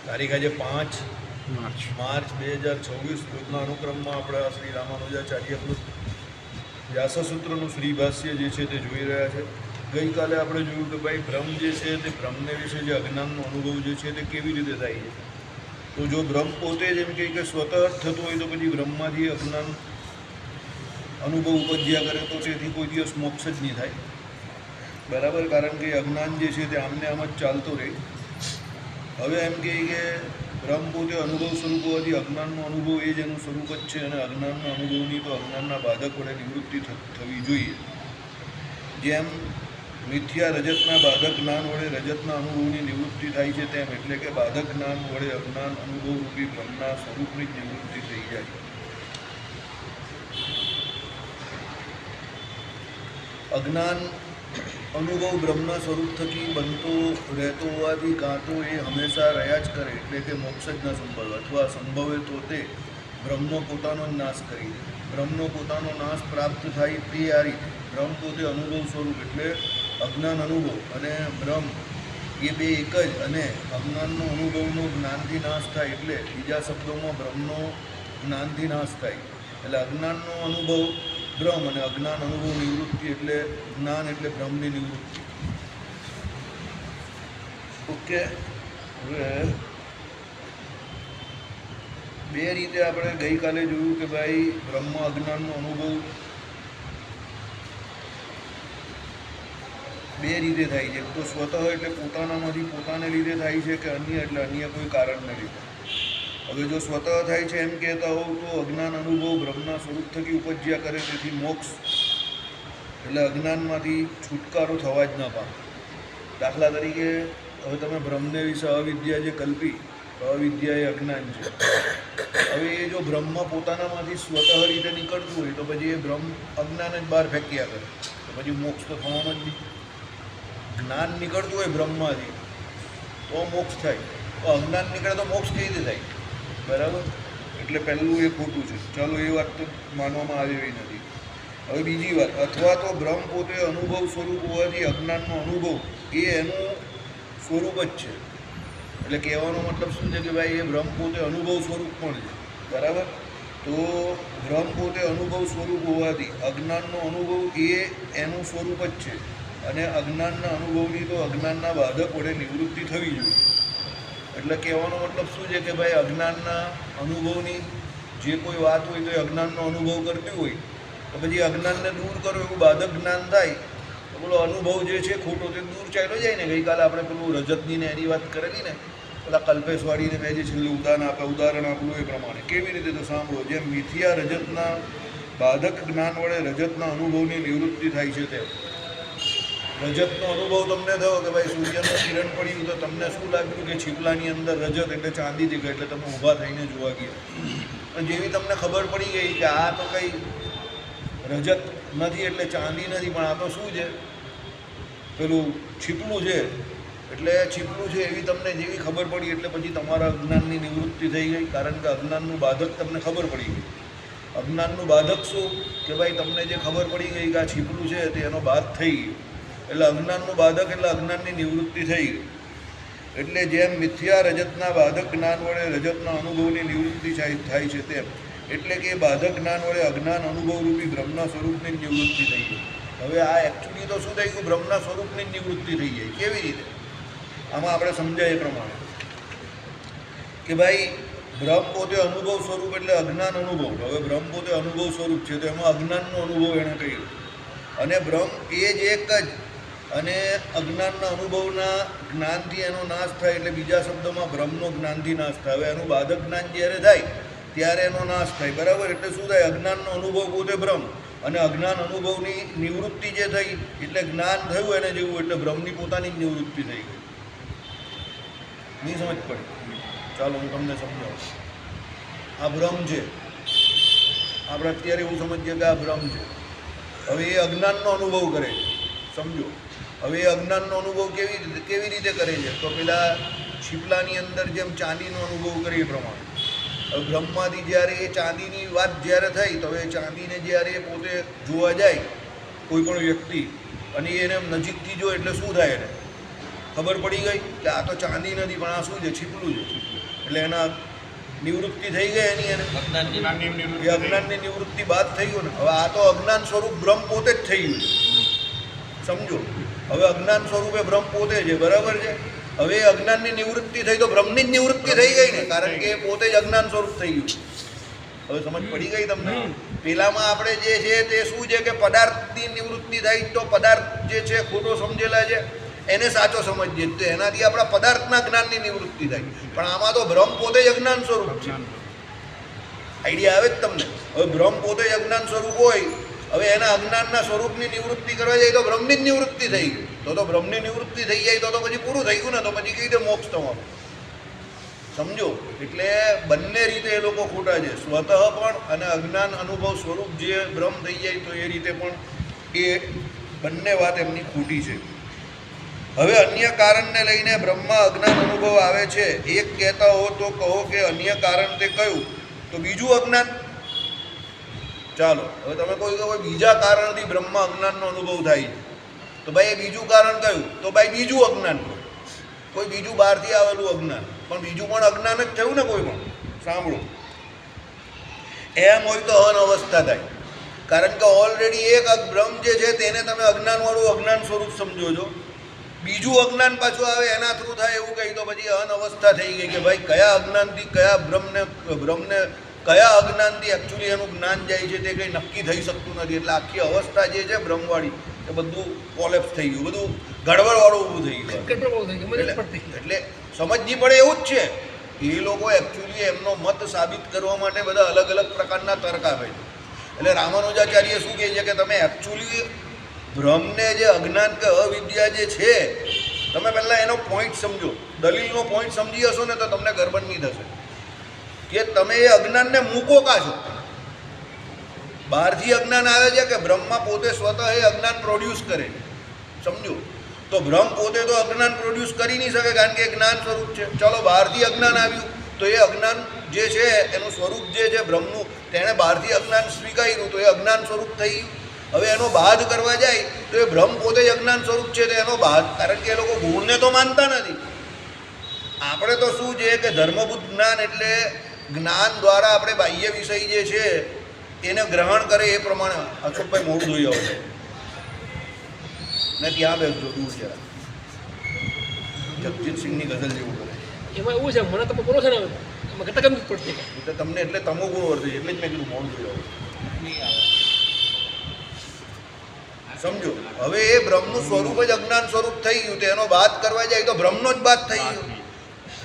તારીખ આજે 5 માર્ચ 2026 રોજના અનુક્રમમાં આપણે શ્રી રામાનુજાચાર્ય વ્યાસસૂત્રનું શ્રી ભાષ્ય જે છે તે જોઈ રહ્યા છે. ગઈકાલે આપણે જોયું કે ભાઈ બ્રહ્મ જે છે તે બ્રહ્મને વિશે જે અજ્ઞાનનો અનુભવ જે છે તે કેવી રીતે થાય છે. તો જો બ્રહ્મ પોતે જ એમ કહે કે સ્વતઃ થતું હોય તો પછી બ્રહ્મમાંથી અજ્ઞાન અનુભવ ઉપજ્યા કરે તો તેથી કોઈ દિવસ મોક્ષ જ નહીં થાય. બરાબર, કારણ કે અજ્ઞાન જે છે તે આમને આમ જ ચાલતો રહે. હવે એમ કહે કે બ્રહ્મ પોતે અનુભવ સ્વરૂપ હોવાથી અજ્ઞાનનો અનુભવ એ જ એનું સ્વરૂપ જ છે અને અજ્ઞાનના અનુભવની તો અજ્ઞાનના બાધક વડે નિવૃત્તિ થવી જોઈએ. જેમ મિથ્યા રજતના બાધક જ્ઞાન વડે રજતના અનુભવની નિવૃત્તિ થાય છે તેમ એટલે કે બાધક જ્ઞાન વડે અજ્ઞાન અનુભવરૂપી બ્રહ્મના સ્વરૂપની જ નિવૃત્તિ થઈ જાય. અજ્ઞાન અનુભવ બ્રહ્મના સ્વરૂપ થકી બનતો રહેતો હોવાથી કાં તો એ હંમેશા રહ્યા જ કરે એટલે કે મોક્ષ જ ન સંભવે, અથવા સંભવે તો તે બ્રહ્મનો પોતાનો જ નાશ કરી દે. બ્રહ્મનો પોતાનો નાશ પ્રાપ્ત થાય તે આ રીતે બ્રહ્મ પોતે અનુભવ સ્વરૂપ એટલે અજ્ઞાન અનુભવ અને બ્રહ્મ એ બે એક જ, અને અજ્ઞાનનો અનુભવનો જ્ઞાનથી નાશ થાય એટલે બીજા શબ્દોમાં બ્રહ્મનો જ્ઞાનથી નાશ થાય. એટલે અજ્ઞાનનો અનુભવ બ્રહ્મ અને અજ્ઞાન અનુભવ નિવૃત્તિ એટલે જ્ઞાન એટલે બ્રહ્મની નિવૃત્તિ. ઓકે, હવે બે રીતે આપણે ગઈકાલે જોયું કે ભાઈ બ્રહ્મ અજ્ઞાનનો અનુભવ બે રીતે થાય છે. તો સ્વતઃ એટલે પોતાનામાંથી પોતાને લીધે થાય છે કે અન્ય એટલે અન્ય કોઈ કારણને લીધે. હવે જો સ્વતઃ થાય છે એમ કહેતા હોવ તો અજ્ઞાન અનુભવ બ્રહ્મના સ્વરૂપ થકી ઉપજ્યા કરે, તેથી મોક્ષ એટલે અજ્ઞાનમાંથી છુટકારો થવા જ ન પામે. દાખલા તરીકે હવે તમે બ્રહ્મને વિશે અવિદ્યા જે કલ્પી, અવિદ્યા એ અજ્ઞાન છે. હવે એ જો બ્રહ્મ પોતાનામાંથી સ્વતઃ રીતે નીકળતું હોય તો પછી એ બ્રહ્મ અજ્ઞાન જ બહાર ફેંક્યા કરે, તો પછી મોક્ષ તો થવાનો જ નહીં. જ્ઞાન નીકળતું હોય બ્રહ્મમાંથી તો મોક્ષ થાય, તો અજ્ઞાન નીકળે તો મોક્ષ કેવી રીતે થાય? બરાબર, એટલે પહેલું એ ખોટું છે. ચાલો, એ વાત તો માનવામાં આવી એવી નથી. હવે બીજી વાત, અથવા તો બ્રહ્મ પોતે અનુભવ સ્વરૂપ હોવાથી અજ્ઞાનનો અનુભવ એ એનું સ્વરૂપ જ છે. એટલે કહેવાનો મતલબ શું છે કે ભાઈ એ બ્રહ્મ પોતે અનુભવ સ્વરૂપ પણ છે. બરાબર, તો બ્રહ્મ પોતે અનુભવ સ્વરૂપ હોવાથી અજ્ઞાનનો અનુભવ એ એનું સ્વરૂપ જ છે, અને અજ્ઞાનના અનુભવની તો અજ્ઞાનના બાધક વડે નિવૃત્તિ થવી જોઈએ. એટલે કહેવાનો મતલબ શું છે કે ભાઈ અજ્ઞાનના અનુભવની જે કોઈ વાત હોય તો એ અજ્ઞાનનો અનુભવ કરતી હોય તો પછી અજ્ઞાનને દૂર કરો એવું બાધક જ્ઞાન થાય તો પેલો અનુભવ જે છે ખોટો તે દૂર ચાલ્યો જાય ને. ગઈકાલે આપણે પેલું રજતની ને એની વાત કરેલી ને, પેલા કલ્પેશવાડીને મેં જે છેલ્લું ઉદાહરણ આપેલું એ પ્રમાણે. કેવી રીતે તો સાંભળો, જેમ મિથ્યા રજતના બાધક જ્ઞાન વડે રજતના અનુભવની નિવૃત્તિ થાય છે તેમ રજતનો અનુભવ તમને થયો કે ભાઈ સૂર્યનું કિરણ પડ્યું તો તમને શું લાગ્યું કે છીપલાની અંદર રજત એટલે ચાંદી દેખાય, એટલે તમે ઊભા થઈને જોવા ગયા. પણ જેવી તમને ખબર પડી ગઈ કે આ તો કંઈ રજત નથી એટલે ચાંદી નથી, પણ આ તો શું છે, પેલું છીપલું છે, એટલે છીપલું છે, એવી તમને જેવી ખબર પડી એટલે પછી તમારા અજ્ઞાનની નિવૃત્તિ થઈ ગઈ. કારણ કે અજ્ઞાનનું બાધક તમને ખબર પડી ગઈ. અજ્ઞાનનું બાધક શું કે ભાઈ તમને જે ખબર પડી ગઈ કે આ છીપલું છે તે એનો બાધ થઈ ગયો, એટલે અજ્ઞાનનું બાધક એટલે અજ્ઞાનની નિવૃત્તિ થઈ ગઈ. એટલે જેમ મિથ્યા રજતના બાધક જ્ઞાન વડે રજતના અનુભવની નિવૃત્તિ થાય છે તેમ એટલે કે બાધક જ્ઞાન વડે અજ્ઞાન અનુભવરૂપી બ્રહ્મના સ્વરૂપની જ નિવૃત્તિ થઈ ગઈ. હવે આ એકચ્યુઅલી તો શું થઈ ગયું, બ્રહ્મના સ્વરૂપની જ નિવૃત્તિ થઈ જાય. કેવી રીતે? આમાં આપણે સમજાય એ પ્રમાણે કે ભાઈ બ્રહ્મ પોતે અનુભવ સ્વરૂપ એટલે અજ્ઞાન અનુભવ. હવે બ્રહ્મ પોતે અનુભવ સ્વરૂપ છે તો એમાં અજ્ઞાનનો અનુભવ એણે કહ્યું, અને બ્રહ્મ એ જ એક જ, અને અજ્ઞાનના અનુભવના જ્ઞાનથી એનો નાશ થાય એટલે બીજા શબ્દોમાં બ્રહ્મનો જ્ઞાનથી નાશ થાય. હવે એનું બાધક જ્ઞાન જ્યારે થાય ત્યારે એનો નાશ થાય. બરાબર, એટલે શું થાય, અજ્ઞાનનો અનુભવ પોતે બ્રહ્મ, અને અજ્ઞાન અનુભવની નિવૃત્તિ જે થઈ એટલે જ્ઞાન થયું એને જેવું, એટલે બ્રહ્મની પોતાની જ નિવૃત્તિ થઈ ગઈ. નહીં સમજ પડી? ચાલો હું તમને સમજાવું. આ બ્રહ્મ છે, આપણે અત્યારે એવું સમજીએ કે આ બ્રહ્મ છે. હવે એ અજ્ઞાનનો અનુભવ કરે છે, સમજો. હવે એ અજ્ઞાનનો અનુભવ કેવી રીતે કરે છે? તો પેલા છીપલાની અંદર જેમ ચાંદીનો અનુભવ કરે એ પ્રમાણે. હવે બ્રહ્મમાંથી જ્યારે એ ચાંદીની વાત જ્યારે થઈ તો એ ચાંદીને જ્યારે એ પોતે જોવા જાય કોઈ પણ વ્યક્તિ અને એને નજીકથી જો એટલે શું થાય એને? ખબર પડી ગઈ કે આ તો ચાંદી નથી પણ આ શું છે, છીપલું છે. એટલે એના નિવૃત્તિ થઈ ગઈ એની, એને એ અજ્ઞાનની નિવૃત્તિ બાદ થઈ ગયું ને. હવે આ તો અજ્ઞાન સ્વરૂપ બ્રહ્મ પોતે જ થઈ ગયું, સમજો. હવે અજ્ઞાન સ્વરૂપે બ્રહ્મ પોતે છે, બરાબર છે. હવે અજ્ઞાનની નિવૃત્તિ થઈ તો બ્રહ્મની જ નિવૃત્તિ થઈ ગઈ ને, કારણ કે પોતે જ અજ્ઞાન સ્વરૂપ થઈ ગયું. હવે સમજ પડી ગઈ તમને? પેલામાં આપણે જે છે તે શું છે કે પદાર્થની નિવૃત્તિ થાય તો પદાર્થ જે છે ખોટો સમજેલા છે એને સાચો સમજીએ તો એનાથી આપણા પદાર્થના જ્ઞાનની નિવૃત્તિ થાય. પણ આમાં તો બ્રહ્મ પોતે જ અજ્ઞાન સ્વરૂપ છે. આઈડિયા આવે જ તમને? હવે બ્રહ્મ પોતે જ અજ્ઞાન સ્વરૂપ હોય, હવે એના અજ્ઞાનના સ્વરૂપની નિવૃત્તિ કરવા જાય તો બ્રહ્મની જ નિવૃત્તિ થઈ ગઈ. તો બ્રહ્મની નિવૃત્તિ થઈ જાય તો પછી પૂરું થઈ ગયું ને. તો પછી કઈ રીતે મોક્ષ તમારો? સમજો. એટલે બંને રીતે એ લોકો ખોટા છે, સ્વતઃ પણ અને અજ્ઞાન અનુભવ સ્વરૂપ જે બ્રહ્મ થઈ જાય તો એ રીતે પણ એ બંને વાત એમની ખોટી છે. હવે અન્ય કારણને લઈને બ્રહ્મમાં અજ્ઞાન અનુભવ આવે છે. એક કહેતા હો તો કહો કે અન્ય કારણ તે કયું? તો બીજું અજ્ઞાન. ચાલો હવે તમે કોઈ કહો બીજા કારણથી બ્રહ્મમાં અજ્ઞાનનો અનુભવ થાય છે, તો ભાઈ એ બીજું કારણ કયું? તો ભાઈ બીજું અજ્ઞાન, કોઈ બીજું બહારથી આવેલું અજ્ઞાન. પણ બીજું પણ અજ્ઞાન જ થયું ને કોઈ પણ. સાંભળો, એમ હોય તો અનવસ્થા થાય, કારણ કે ઓલરેડી એક બ્રહ્મ જે છે તેને તમે અજ્ઞાનવાળું અજ્ઞાન સ્વરૂપ સમજો છો. બીજું અજ્ઞાન પાછું આવે એના થ્રુ થાય એવું કહી તો પછી અનવસ્થા થઈ ગઈ કે ભાઈ કયા અજ્ઞાનથી કયા બ્રહ્મને કયા અજ્ઞાનથી એકચ્યુઅલી એનું જ્ઞાન જાય છે તે કંઈ નક્કી થઈ શકતું નથી. એટલે આખી અવસ્થા જે છે બ્રહ્મવાળી એ બધું કોલેપ્સ થઈ ગયું, બધું ગડબડવાળું ઊભું થઈ ગયું. એટલે સમજવી પડે એવું જ છે. એ લોકો એકચ્યુઅલી એમનો મત સાબિત કરવા માટે બધા અલગ અલગ પ્રકારના તર્ક આપે છે. એટલે રામાનુજાચાર્ય શું કહે છે કે તમે એકચ્યુઅલી બ્રહ્મને જે અજ્ઞાન કે અવિદ્યા જે છે, તમે પહેલાં એનો પોઈન્ટ સમજો, દલીલનો પોઈન્ટ સમજી હશો ને તો તમને ગરબડ નહીં થશે કે તમે એ અજ્ઞાનને મૂકો કા છો. બહારથી અજ્ઞાન આવે છે કે બ્રહ્મમાં પોતે સ્વતઃ એ અજ્ઞાન પ્રોડ્યુસ કરે, સમજો. તો બ્રહ્મ પોતે તો અજ્ઞાન પ્રોડ્યુસ કરી નહીં શકે કારણ કે એ જ્ઞાન સ્વરૂપ છે. ચાલો બહારથી અજ્ઞાન આવ્યું તો એ અજ્ઞાન જે છે એનું સ્વરૂપ જે છે બ્રહ્મનું, તેણે બહારથી અજ્ઞાન સ્વીકાર્યું તો એ અજ્ઞાન સ્વરૂપ થઈ ગયું. હવે એનો બાદ કરવા જાય તો એ બ્રહ્મ પોતે જ અજ્ઞાન સ્વરૂપ છે તો એનો બાદ, કારણ કે એ લોકો ગુણને તો માનતા નથી. આપણે તો શું છે કે ધર્મભૂત જ્ઞાન એટલે જ્ઞાન દ્વારા આપણે બાહ્ય વિષય જે છે એને ગ્રહણ કરે એ પ્રમાણે. અશોકભાઈ મોડું જોઈ આવો ને ત્યાં બેસજો દૂર જરા, જગજીતસિંહની ગઝલ જેવું કરે. એમાં એવું છે, મને તમે બોલો છો ને એમાં ઘટક જ પડતી એટલે તમને એટલે તમો ગુણ વર્તે એટલે જ મેં કીધું મોડું જોઈ આવો. સમજો. હવે એ બ્રહ્મનું સ્વરૂપ જ અજ્ઞાન સ્વરૂપ થઈ ગયું તો એનો બાદ કરવા જાય તો બ્રહ્મનો જ બાદ થઈ ગયો.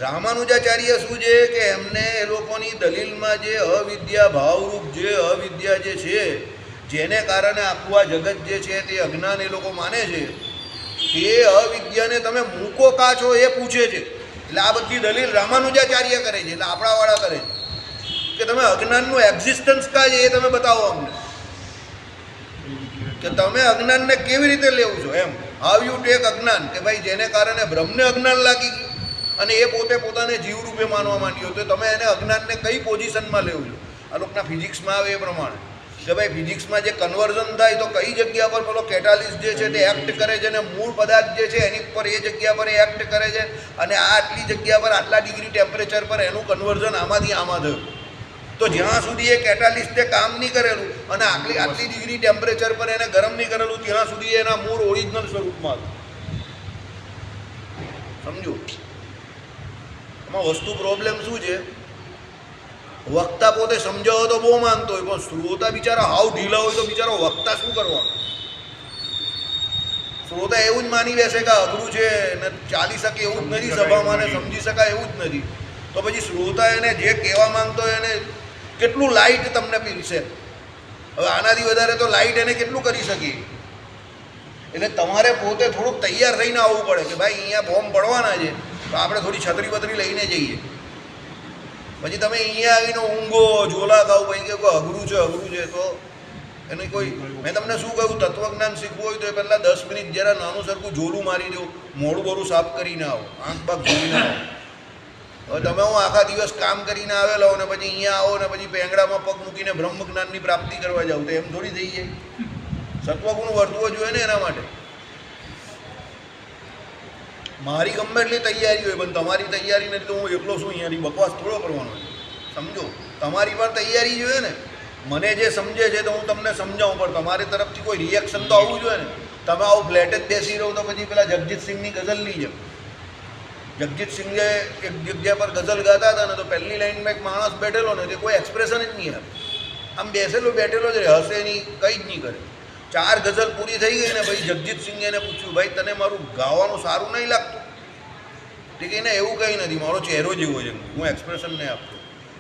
રામાનુજાચાર્ય શું છે કે એમને એ લોકોની દલીલમાં જે અવિદ્યા ભાવરૂપ જે અવિદ્યા જે છે જેને કારણે આખું આ જગત જે છે તે અજ્ઞાન એ લોકો માને છે, એ અવિદ્યાને તમે મૂકો કા છો એ પૂછે છે. એટલે આ બધી દલીલ રામાનુજાચાર્ય કરે છે, એટલે આપણાવાળા કરે છે કે તમે અજ્ઞાનનું એક્ઝિસ્ટન્સ કા છે એ તમે બતાવો અમને, કે તમે અજ્ઞાનને કેવી રીતે લેવું છો એમ. હાવ યુ ટેક અજ્ઞાન, કે ભાઈ જેને કારણે બ્રહ્મને અજ્ઞાન લાગી ગયું અને એ પોતે પોતાને જીવરૂપે માનવા માંડ્યો તો તમે એને અજ્ઞાનને કઈ પોઝિશનમાં લેવું છો? આ લોકોના ફિઝિક્સમાં આવે એ પ્રમાણે કે ભાઈ ફિઝિક્સમાં જે કન્વર્ઝન થાય તો કઈ જગ્યા પર પેલો કેટાલિસ્ટ જે છે તે એક્ટ કરે છે અને મૂળ પદાર્થ જે છે એની પર એ જગ્યા પર એક્ટ કરે છે અને આ આટલી જગ્યા પર આટલા ડિગ્રી ટેમ્પરેચર પર એનું કન્વર્ઝન આમાંથી આમાં થયું. તો જ્યાં સુધી એ કેટાલિસ્ટે કામ નહીં કરેલું અને આટલી ડિગ્રી ટેમ્પરેચર પર એને ગરમ નહીં કરેલું ત્યાં સુધી એના મૂળ ઓરિજિનલ સ્વરૂપમાં હતું. સમજો. એમાં વસ્તુ પ્રોબ્લેમ શું છે, વક્તા પોતે સમજાવો તો બહુ માંગતો હોય પણ શ્રોતા બિચારા હાવ ઢીલા હોય તો બિચારો વક્તા શું કરવાનો? શ્રોતા એવું જ માની બેસે કે અઘરું છે ને ચાલી શકે એવું જ નથી સભામાં ને સમજી શકાય એવું જ નથી. તો પછી શ્રોતા એને જે કહેવા માંગતો હોય એને કેટલું લાઇટ તમને પીરશે? હવે આનાથી વધારે તો લાઇટ એને કેટલું કરી શકીએ? એટલે તમારે પોતે થોડુંક તૈયાર થઈને આવવું પડે કે ભાઈ અહીંયા બોમ્બ પડવાના છે તો આપણે થોડી છત્રી બત્રી લઈને જઈએ. પછી તમે અહીંયા આવીને ઊંઘો ઝોલા ખાવ ભાઈ કે કોઈ અઘરું છે તો એને કોઈ, મેં તમને શું કહ્યું, તત્વજ્ઞાન શીખવું હોય તો એ પહેલાં 10 મિનિટ જરા નાનું સરખું ઝોલું મારી દો, મોડું બોરું સાફ કરીને આવો, આંખ બાગ જોઈને આવો. હવે તમે હું આખા દિવસ કામ કરીને આવેલો ને પછી અહીંયા આવો ને પછી પેંગડામાં પગ મૂકીને બ્રહ્મ જ્ઞાનની પ્રાપ્તિ કરવા જાવ તો એમ થોડી થઈ જાય. સત્વગુણ વર્તવો જોઈએ ને એના માટે. મારી ગમે એટલી તૈયારી હોય પણ તમારી તૈયારી નથી તો હું એકલો શું અહીંયાથી બકવાસ થોડો કરવાનો છે. સમજો, તમારી પણ તૈયારી જોઈએ ને. મને જે સમજે છે તો હું તમને સમજાવું, પણ તમારી તરફથી કોઈ રિએક્શન તો આવવું જોઈએ ને. તમે આવું ફ્લેટ જ બેસી રહો તો પછી પેલા જગજીત સિંહની ગઝલ નહીં જેમ. જગજીત સિંહે એક જગ્યા પર ગઝલ ગાતા હતા ને તો પહેલી લાઈનમાં એક માણસ બેઠેલો ને તે કોઈ એક્સપ્રેશન જ નહીં આપે, આમ બેસેલો બેઠેલો જ રહે, હસે નહીં, કંઈ જ નહીં કરે. 4 ગઝલ પૂરી થઈ ગઈ ને ભાઈ જગજીત સિંહે એને પૂછ્યું, ભાઈ તને મારું ગાવાનું સારું નહીં લાગતું? તે કહીને એવું કંઈ નથી, મારો ચહેરો જેવો છે, હું એક્સપ્રેશન નહીં આપતો.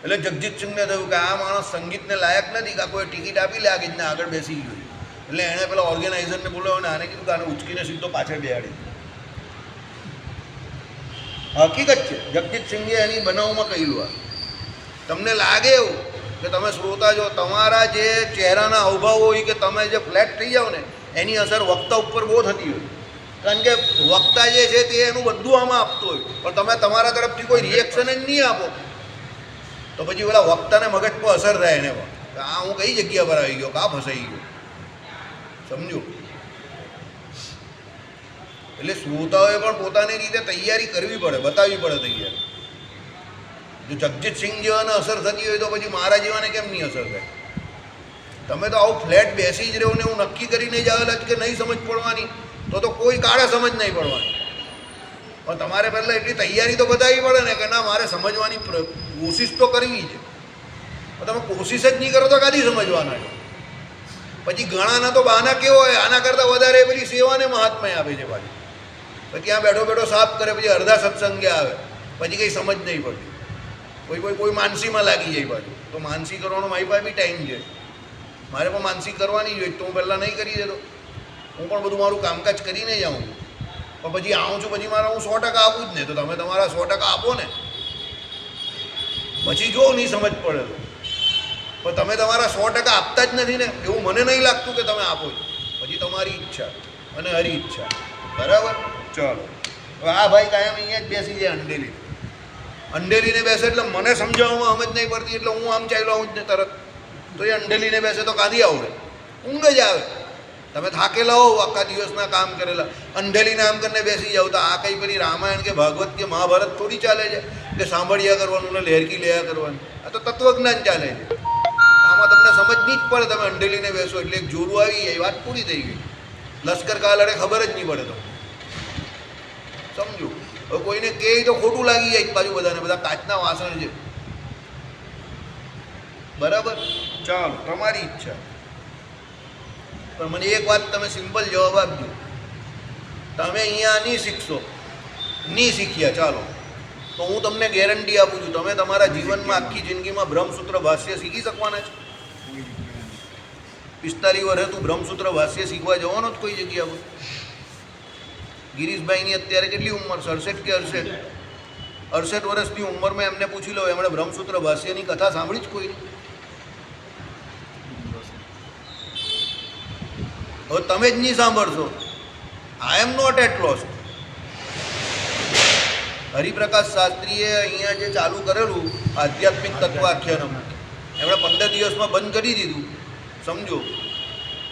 એટલે જગજીત સિંહને થયું કે આ માણસ સંગીતને લાયક નથી, કાં કોઈ ટિકિટ આપી લે આ ગીતને આગળ બેસી ગયો. એટલે એણે પેલા ઓર્ગેનાઇઝરને બોલાવ્યો અને આને કીધું કે આને ઉચકીને સીધો પાછળ બેહાડી. હકીકત છે, જગજીત સિંહે એની બનાવમાં કહેલું. આ તમને લાગે એવું કે તમે શ્રોતા છો, તમારા જે ચહેરાના હાવભાવ હોય કે તમે જે ફ્લેટ થઈ જાઓ ને એની અસર વક્તા ઉપર બહુ થતી હોય. કારણ કે વક્તા જે છે તે એનું બધું આમાં આપતું હોય, પણ તમે તમારા તરફથી કોઈ રિએક્શન જ નહીં આપો તો પછી પેલા વક્તાને મગજ પર અસર થાય એને પણ આ હું કઈ જગ્યા પર આવી ગયો, કાં ફસાઈ ગયો. સમજો, એટલે શ્રોતાઓએ પણ પોતાની રીતે તૈયારી કરવી પડે, બતાવવી પડે તૈયારી. જો જગજીત સિંહ જેવાને અસર થતી હોય તો પછી મારા જેવાને કેમ નહીં અસર થાય? તમે તો આવું ફ્લેટ બેસી જ રહ્યો ને હું નક્કી કરીને જ આવેલા કે નહીં સમજ પડવાની તો કોઈ કાળે સમજ નહીં પડવાની. પણ તમારે પહેલાં એટલી તૈયારી તો બતાવવી પડે ને કે ના મારે સમજવાની કોશિશ તો કરવી છે. તમે કોશિશ જ નહીં કરો તો કાદી સમજવાના છે? પછી ઘણાના તો બહાના કેવો હોય, આના કરતાં વધારે પેલી સેવાને મહાત્મય આપે છે પાછી. પછી ત્યાં બેઠો બેઠો સાફ કરે, પછી અડધા સત્સંગે આવે, પછી કંઈ સમજ નહીં પડતી. કોઈ માનસીમાં લાગી જાય પાછું. તો માનસી કરવાનો મારી પાસે બી ટાઈમ છે, મારે પણ માનસી કરવાની જોઈએ તો હું પહેલાં નહીં કરી દેતો. હું પણ બધું મારું કામકાજ કરીને જ આવું છું, પણ પછી આવું છું પછી મારે હું 100% આપું જ ને. તો તમે તમારા 100% આપો ને, પછી જો નહીં સમજ પડે તો. પણ તમે તમારા 100% આપતા જ નથી ને, એવું મને નહીં લાગતું કે તમે આપો છો. પછી તમારી ઈચ્છા અને હરી ઈચ્છા. બરાબર, ચાલો. હવે આ ભાઈ કાયમ અહીંયા જ બેસી જાય અંડેલી. અંડેલીને બેસે એટલે મને સમજાવવામાં સમજ નહીં પડતી એટલે હું આમ ચાલ્યો આવું જ ને તરત. તો એ અંડેલીને બેસે તો કાંથી આવડે? ઊંઘ જ આવે. તમે થાકેલા હો આખા દિવસના કામ કરેલા, અંડેલીને આમ કરીને બેસી જાવ તો આ કંઈ પેલી રામાયણ કે ભાગવત કે મહાભારત થોડી ચાલે છે કે સાંભળ્યા કરવાનું ને લહેરકી લેયા કરવાનું. આ તો તત્વજ્ઞાન ચાલે છે. આમાં તમને સમજ નહીં જ પડે. તમે અંડેલીને બેસો એટલે એક જોરું આવી જાય, વાત પૂરી થઈ ગઈ. લશ્કર કા લડે ખબર જ નહીં પડે. તો સમજો, હવે કોઈને કહે તો ખોટું લાગી જાય બાજુ બધાને, બધા કાચના વાસણ છે. બરાબર, ચાલો તમારી ઈચ્છા. પણ મને એક વાત તમે સિમ્પલ જવાબ આપજો. તમે અહીંયા નહીં શીખશો, નહીં શીખ્યા ચાલો, તો હું તમને ગેરંટી આપું છું તમે તમારા જીવનમાં આખી જિંદગીમાં બ્રહ્મસૂત્ર ભાષ્ય શીખી શકવાના છે? 45 વર્ષે તું બ્રહ્મસૂત્ર ભાષ્ય શીખવા જવાનો જ કોઈ જગ્યા પર? ગિરીશભાઈની અત્યારે કેટલી ઉંમર? 67 કે 68? 68 વર્ષની ઉંમરમાં એમને પૂછી લો, એમણે બ્રહ્મસૂત્ર ભાષ્યની કથા સાંભળી જ કોઈ નહીં. હવે તમે જ નહીં સાંભળશો. I am not at lost. Hariprakash શાસ્ત્રીએ અહીંયા જે ચાલુ કરેલું આધ્યાત્મિક તત્વાખ્યાનમ, એમણે 15 દિવસમાં બંધ કરી દીધું. સમજો,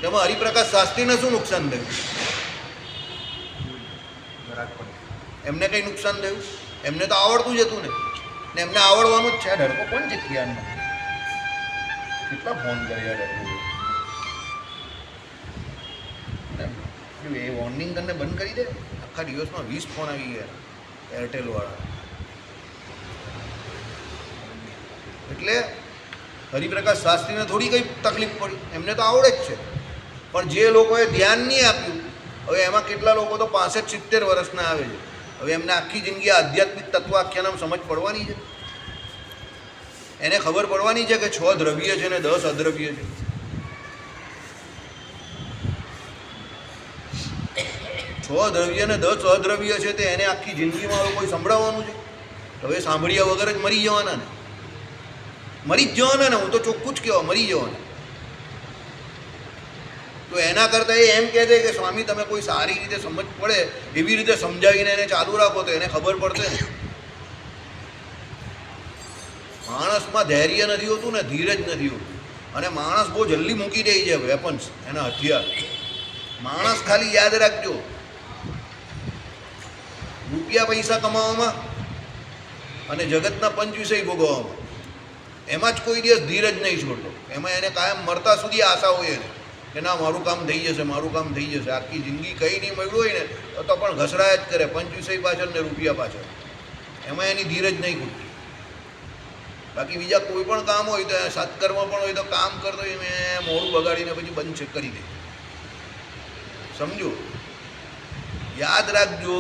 તેમાં હરિપ્રકાશ શાસ્ત્રીને શું નુકસાન થયું? એમને કંઈ નુકસાન થયું? એમને તો આવડતું જ હતું ને એમને આવડવાનું જ છે. ડરકો કોણ છે ખ્યાલમાં? કેટલા ફોન કર્યા ડરકો? એ વોર્નિંગ કરીને બંધ કરી દે. આખા દિવસમાં 20 ફોન આવી ગયા એરટેલવાળા. એટલે હરિપ્રકાશ શાસ્ત્રીને થોડી કંઈ તકલીફ પડી, એમને તો આવડે જ છે. પણ જે લોકોએ ધ્યાન નહીં આપ્યું, હવે એમાં કેટલા લોકો તો 65-70 વર્ષના આવે છે. હવે એમને આખી જિંદગી આધ્યાત્મિક તત્વાખ્યાન સમજ પડવાની છે. એને ખબર પડવાની છે કે 6 દ્રવ્ય છે ને 10 અદ્રવ્ય છે. દ્રવ્ય ને 10 અદ્રવ્ય છે તે એને આખી જિંદગીમાં કોઈ સંભળાવવાનું છે? તો હવે સાંભળ્યા વગર જ મરી જવાના ને, મરી જ જવાના ને. હું તો ચોખ્ખું જ કહેવા, મરી જવાના. તો એના કરતાં એ એમ કહે છે કે સ્વામી તમે કોઈ સારી રીતે સમજ પડે એવી રીતે સમજાવીને એને ચાલુ રાખો તો એને ખબર પડશે ને. માણસમાં ધૈર્ય નથી હોતું ને ધીરજ નથી હોતું, અને માણસ બહુ જલ્દી મૂકી દે છે વેપન્સ, એના હથિયાર. માણસ ખાલી યાદ રાખજો, રૂપિયા પૈસા કમાવામાં અને જગતના પંચ વિષય ભોગવવામાં. એમાં જ કોઈ દિવસ ધીરજ નહીં છોડતો. એમાં એને કાયમ મરતા સુધી આશા હોય એને કે ના મારું કામ થઈ જશે, મારું કામ થઈ જશે. આખી જિંદગી કંઈ નહીં મળ્યું હોય ને તો પણ ઘસડાયા જ કરે પંચ વિષય પાછળ ને રૂપિયા પાછળ. એમાં એની ધીરજ નહીં ખૂટતી. બાકી બીજા કોઈ પણ કામ હોય તો સત્કર્મ પણ હોય તો કામ કરતો હોય મેં મોડું બગાડીને પછી બંધ કરી દે. સમજો, યાદ રાખજો,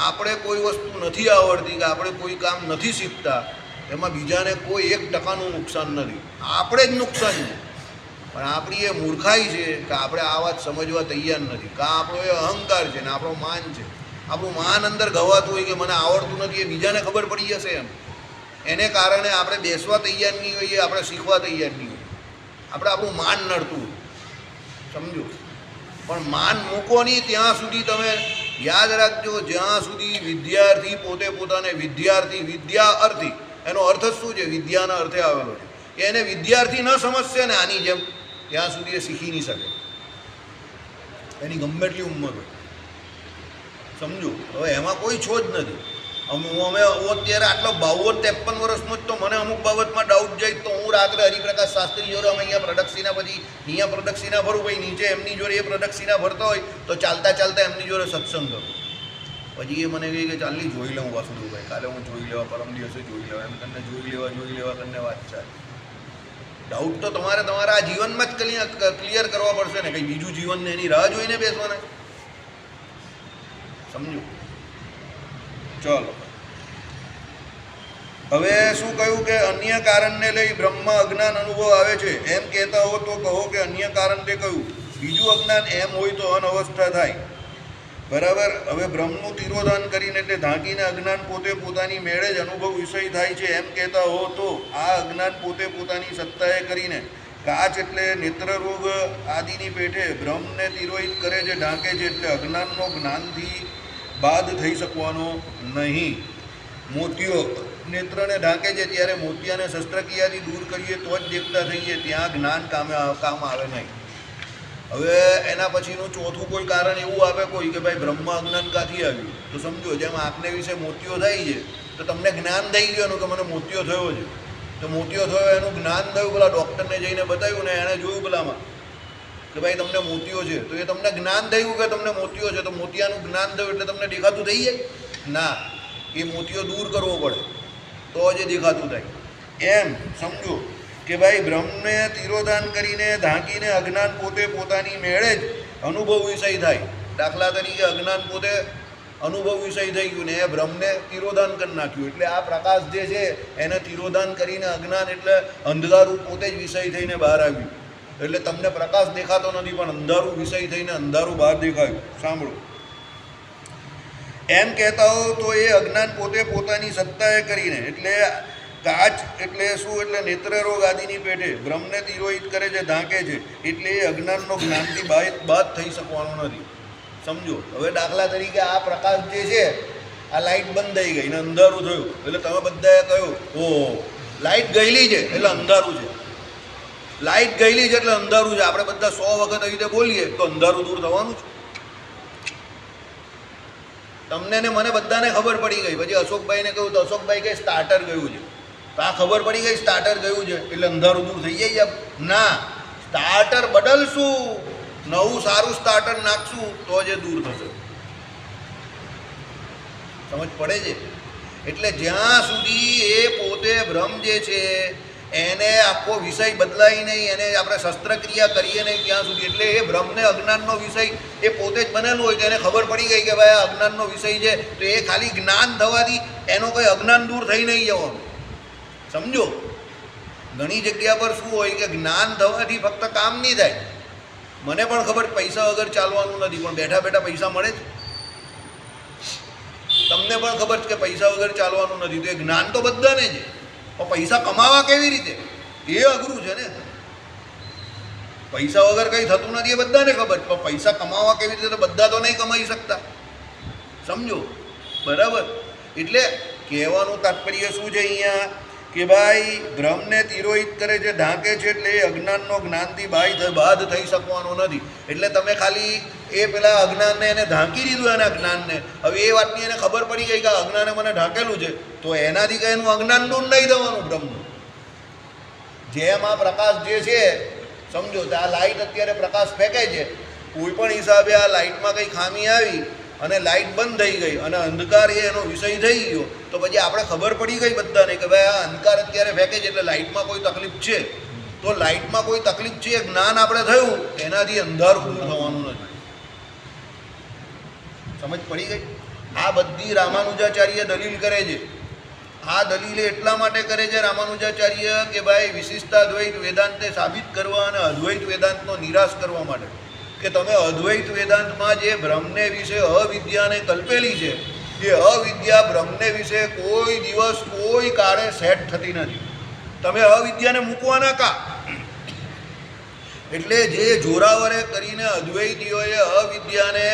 આપણે કોઈ વસ્તુ નથી આવડતી કે આપણે કોઈ કામ નથી શીખતા એમાં બીજાને કોઈ 1% નુકસાન નથી, આપણે જ નુકસાન છે. પણ આપણી એ મૂર્ખાઈ છે કે આપણે આ વાત સમજવા તૈયાર નથી. કાં આપણો એ અહંકાર છે ને આપણો માન છે. આપણું માન અંદર ગવાતું હોય કે મને આવડતું નથી એ બીજાને ખબર પડી જશે એમ. એને કારણે આપણે બેસવા તૈયાર નહીં હોઈએ, આપણે શીખવા તૈયાર નહીં હોઈએ. આપણે આપણું માન નડતું હોય. સમજો, પણ માન મૂકો નહીં ત્યાં સુધી તમે યાદ રાખજો, જ્યાં સુધી વિદ્યાર્થી પોતે પોતાને વિદ્યાર્થી, વિદ્યા અર્થી, એનો અર્થ જ શું છે? વિદ્યાના અર્થે આવેલો છે. કે એને વિદ્યાર્થી ન સમજશે ને આની જેમ ત્યાં સુધી એ શીખી નહીં શકે, એની ગમે એટલી ઉંમર હોય. સમજો, હવે એમાં કોઈ છો જ નથી. અમે અત્યારે આટલો 52-53 વર્ષનો જ તો મને અમુક બાબતમાં ડાઉટ જાય તો હું રાત્રે હરિપ્રકાશ શાસ્ત્રી જોડે અમે અહીંયા પ્રદક્ષિણા પછી અહીંયા પ્રદક્ષિણા ભરું, ભાઈ નીચે એમની જોડે એ પ્રદક્ષિણા ભરતો હોય તો ચાલતા ચાલતા એમની જોડે સત્સંગ કરું. પછી એ મને કહે કે ચાલની જોઈ લઉં વાસુદેવભાઈ, કાલે હું જોઈ લેવા, પરમ દિવસે જોઈ લેવા, એમ કરીને જોઈ લેવા કરીને વાત ચાલે. ડાઉટ તો તમારે તમારા આ જીવનમાં જ ક્લિયર કરવા પડશે ને, કંઈ બીજું જીવનને એની રાહ જોઈને બેસવાના. સમજો, ચાલો હવે શું કહ્યું કે અન્ય કારણને લઈ બ્રહ્મ અજ્ઞાન અનુભવ આવે છે એમ કહેતા હો તો કહો કે અન્ય કારણ તે કયું? બીજું અજ્ઞાન એમ હોય તો અનવસ્થા થાય. બરાબર. હવે બ્રહ્મનું તિરોધાન કરીને એટલે ઢાંકીને અજ્ઞાન પોતે પોતાની મેળે જ અનુભવ વિષય થાય છે એમ કહેતા હો તો આ અજ્ઞાન પોતે પોતાની સત્તાએ કરીને કાચ એટલે નેત્રરોગ આદિની પેઠે બ્રહ્મને તિરોહિત કરે છે, ઢાંકે છે, એટલે અજ્ઞાનનો જ્ઞાનથી બાદ થઈ શકવાનો નહીં. મોતિયો નેત્રને ઢાંકે છે ત્યારે મોતિયાને શસ્ત્રક્રિયાથી દૂર કરીએ તો જ દેખતા થઈએ, ત્યાં જ્ઞાન કામ આવે નહીં. હવે એના પછીનું ચોથું કોઈ કારણ એવું આપે કોઈ કે ભાઈ બ્રહ્મ અજ્ઞાન ક્યાંથી આવ્યું? તો સમજો, જેમ આંખને વિશે મોતિયો થાય છે તો તમને જ્ઞાન થઈ ગયું એનું કે મને મોતિયો થયો છે. તો મોતિયો થયો એનું જ્ઞાન થયું, પેલા ડૉક્ટરને જઈને બતાવ્યું ને એણે જોયું પેલામાં કે ભાઈ તમને મોતિયો છે, તો એ તમને જ્ઞાન થયું કે તમને મોતિયો છે. તો મોતિયાનું જ્ઞાન થયું એટલે તમને દેખાતું થઈ જાય? ના, એ મોતિયો દૂર કરવો પડે તો જ એ દેખાતું થાય. એમ સમજો કે ભાઈ બ્રહ્મને તિરોધાન કરીને ઢાંકીને અજ્ઞાન પોતે પોતાની મેળે જ અનુભવ વિષય થાય. દાખલા તરીકે અજ્ઞાન પોતે અનુભવ વિષય થઈ ગયું ને એ બ્રહ્મને તિરોધાન કરી નાખ્યું, એટલે આ પ્રકાશ જે છે એને તિરોધાન કરીને અજ્ઞાન એટલે અંધારું પોતે જ વિષય થઈને બહાર આવ્યું. એટલે તમને પ્રકાશ દેખાતો નથી પણ અંધારું વિષય થઈને અંધારું બહાર દેખાયું. સાંભળો, એમ કહેતા હો તો એ અજ્ઞાન પોતે પોતાની સત્તાએ કરીને એટલે કાચ એટલે શું? એટલે નેત્રરોગ આદિની પેઠે બ્રહ્મને તિરોહિત કરે છે, ઢાંકે છે, એટલે એ અજ્ઞાનનો જ્ઞાનથી બાદ થઈ શકવાનો નથી. સમજો, હવે દાખલા તરીકે આ પ્રકાશ જે છે, આ લાઇટ બંધ થઈ ગઈ ને અંધારું થયું એટલે તમે બધાએ કહ્યું ઓહ લાઇટ ગયેલી છે એટલે અંધારું છે, લાઇટ ગયેલી છે એટલે અંધારું છે. આપણે બધા 100 વખત આવી રીતે બોલીએ તો અંધારું દૂર થવાનું છે. તમને ને મને બધાને ખબર પડી ગઈ. પછી અશોકભાઈને કહ્યું તો અશોકભાઈ કે સ્ટાર્ટર ગયું છે, તો આ ખબર પડી ગઈ સ્ટાર્ટર ગયું છે એટલે અંધારું દૂર થઈ જાય. ના, સ્ટાર્ટર બદલશું, નવું સારું સ્ટાર્ટર નાખશું તો જ એ દૂર થશે. સમજ પડે છે? એટલે જ્યાં સુધી એ પોતે બ્રહ્મ જે છે એને આખો વિષય બદલાય નહીં, એને આપણે શસ્ત્રક્રિયા કરીએ નહીં ત્યાં સુધી, એટલે એ બ્રહ્મને અજ્ઞાનનો વિષય એ પોતે જ બનેલું હોય તો એને ખબર પડી ગઈ કે ભાઈ આ અજ્ઞાનનો વિષય છે, તો એ ખાલી જ્ઞાન થવાથી એનો કોઈ અજ્ઞાન દૂર થઈ નહીં જવાનું. સમજો, ઘણી જગ્યા પર શું હોય કે જ્ઞાન થવાથી ફક્ત કામ નહીં થાય. મને પણ ખબર પૈસા વગર ચાલવાનું નથી, પણ બેઠા બેઠા પૈસા મળે છે. તમને પણ ખબર છે કે પૈસા વગર ચાલવાનું નથી, તો એ જ્ઞાન તો બધાને છે. પણ પૈસા કમાવા કેવી રીતે એ અઘરું છે ને. પૈસા વગર કંઈ થતું નથી એ બધાને ખબર, પણ પૈસા કમાવા કેવી રીતે તો બધા તો નહીં કમાઈ શકતા. સમજો, બરાબર? એટલે કહેવાનું તાત્પર્ય શું છે અહીંયા કે ભાઈ ભ્રમને તિરોહિત કરે છે, ઢાંકે છે, એટલે એ અજ્ઞાનનો જ્ઞાનથી બાદ થઈ શકવાનો નથી. એટલે તમે ખાલી એ પેલા અજ્ઞાનને એને ઢાંકી દીધું, એના જ્ઞાનને. હવે એ વાતની એને ખબર પડી ગઈ કે આ અજ્ઞાને મને ઢાંકેલું છે, તો એનાથી કંઈ એનું અજ્ઞાન દૂર નહીં દેવાનું બ્રહ્મનું. જેમ આ પ્રકાશ જે છે, સમજો તો આ લાઇટ અત્યારે પ્રકાશ ફેંકે છે, કોઈ પણ હિસાબે આ લાઇટમાં કંઈ ખામી આવી અને લાઇટ બંધ થઈ ગઈ અને અંધકાર એ એનો વિષય થઈ ગયો, તો પછી આપણે ખબર પડી ગઈ બધાને કે ભાઈ આ અંધકાર અત્યારે ફેંકે છે એટલે લાઇટમાં કોઈ તકલીફ છે. તો લાઇટમાં કોઈ તકલીફ છે એ જ્ઞાન આપણે થયું, એનાથી અંધારું દૂર થવાનું નથી. સમજ પડી ગઈ? આ બધી રામાનુજાચાર્ય દલીલ કરે છે. આ દલીલ એટલા માટે કરે છે રામાનુજાચાર્ય કે ભાઈ વિશિષ્ટાદ્વૈત વેદાંતને સાબિત કરવા અને અદ્વૈત વેદાંતનો નિરાશ કરવા માટે. કે તમે અદ્વૈત વેદાંતમાં જે બ્રહ્મને વિશે અવિદ્યાને કલ્પેલી છે, એ અવિદ્યા બ્રહ્મને વિશે કોઈ દિવસ કોઈ કાળે સેટ થતી નથી. તમે અવિદ્યાને મૂકવાના કા? એટલે જે જોરાવરે કરીને અદ્વૈતીઓએ અવિદ્યાને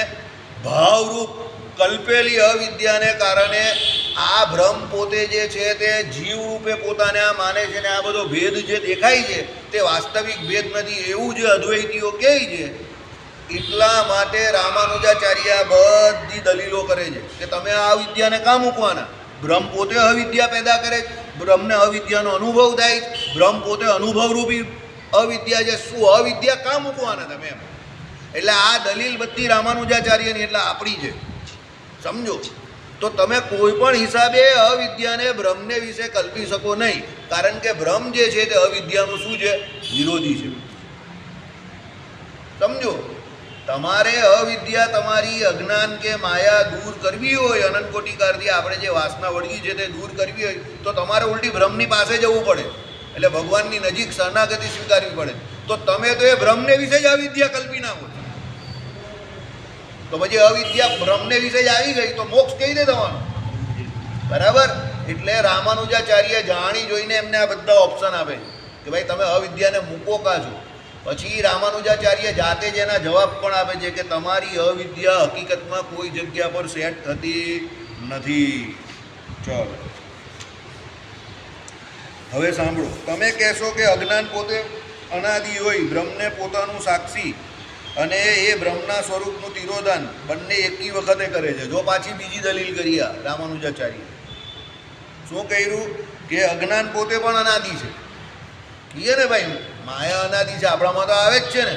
ભાવરૂપ કલ્પેલી અવિદ્યાને કારણે આ બ્રહ્મ પોતે જે છે તે જીવ રૂપે પોતાને આ માને છે ને આ બધો ભેદ જે દેખાય છે તે વાસ્તવિક ભેદ નથી, એવું જે અદ્વૈતીઓ કહે છે. એટલા માટે રામાનુજાચાર્ય બધી દલીલો કરે છે કે તમે આ અવિદ્યાને કાં મૂકવાના? બ્રહ્મ પોતે અવિદ્યા પેદા કરે છે, બ્રહ્મને અવિદ્યાનો અનુભવ થાય છે, બ્રહ્મ પોતે અનુભવરૂપી અવિદ્યા છે, શું અવિદ્યા કાં મૂકવાના તમે એમ? એટલે આ દલીલ બધી રામાનુજાચાર્યની, એટલે આપણી છે, સમજો. તો તમે કોઈ પણ હિસાબે અવિદ્યાને બ્રહ્મને વિશે કલ્પી શકો નહીં, કારણ કે બ્રહ્મ જે છે તે અવિદ્યાનું શું છે? વિરોધી છે. સમજો. તમારે અવિદ્યા, તમારી અજ્ઞાન કે માયા દૂર કરવી હોય, અનંતકોટિકાળથી આપણે જે વાસના વળગી છે તે દૂર કરવી હોય, તો તમારે ઉલટી બ્રહ્મની પાસે જવું પડે, એટલે ભગવાનની નજીક શરણાગતિ સ્વીકારવી પડે. તો તમે તો એ બ્રહ્મને વિશે જ અવિદ્યા કલ્પી નાખો. તો પછી અવિદ્યા બ્રહ્મને વિશે જ આવી ગઈ તો મોક્ષ કઈ રીતે થવાનો? બરાબર. એટલે રામાનુજાચાર્ય જાણી જોઈને એમને આ બધા ઓપ્શન આપે કે ભાઈ તમે અવિદ્યાને મૂકો કા છો. પછી રામાનુજાચાર્ય જાતે જ એના જવાબ પણ આપે છે કે તમારી અવિદ્યા હકીકતમાં કોઈ જગ્યા પર સેટ થતી નથી. ચાલો હવે સાંભળો. તમે કહેશો કે અજ્ઞાન પોતે અનાદિ હોય, બ્રહ્મને પોતાનું સાક્ષી અને એ બ્રહ્મના સ્વરૂપનું તિરોધાન બંને એકી વખતે કરે છે. જો પાછી બીજી દલીલ કરી આ રામાનુજાચાર્ય શું કર્યું કે અજ્ઞાન પોતે પણ અનાદિ છે. કહીએ ને ભાઈ માયા અનાદિ છે, આપણામાં તો આવે જ છે ને.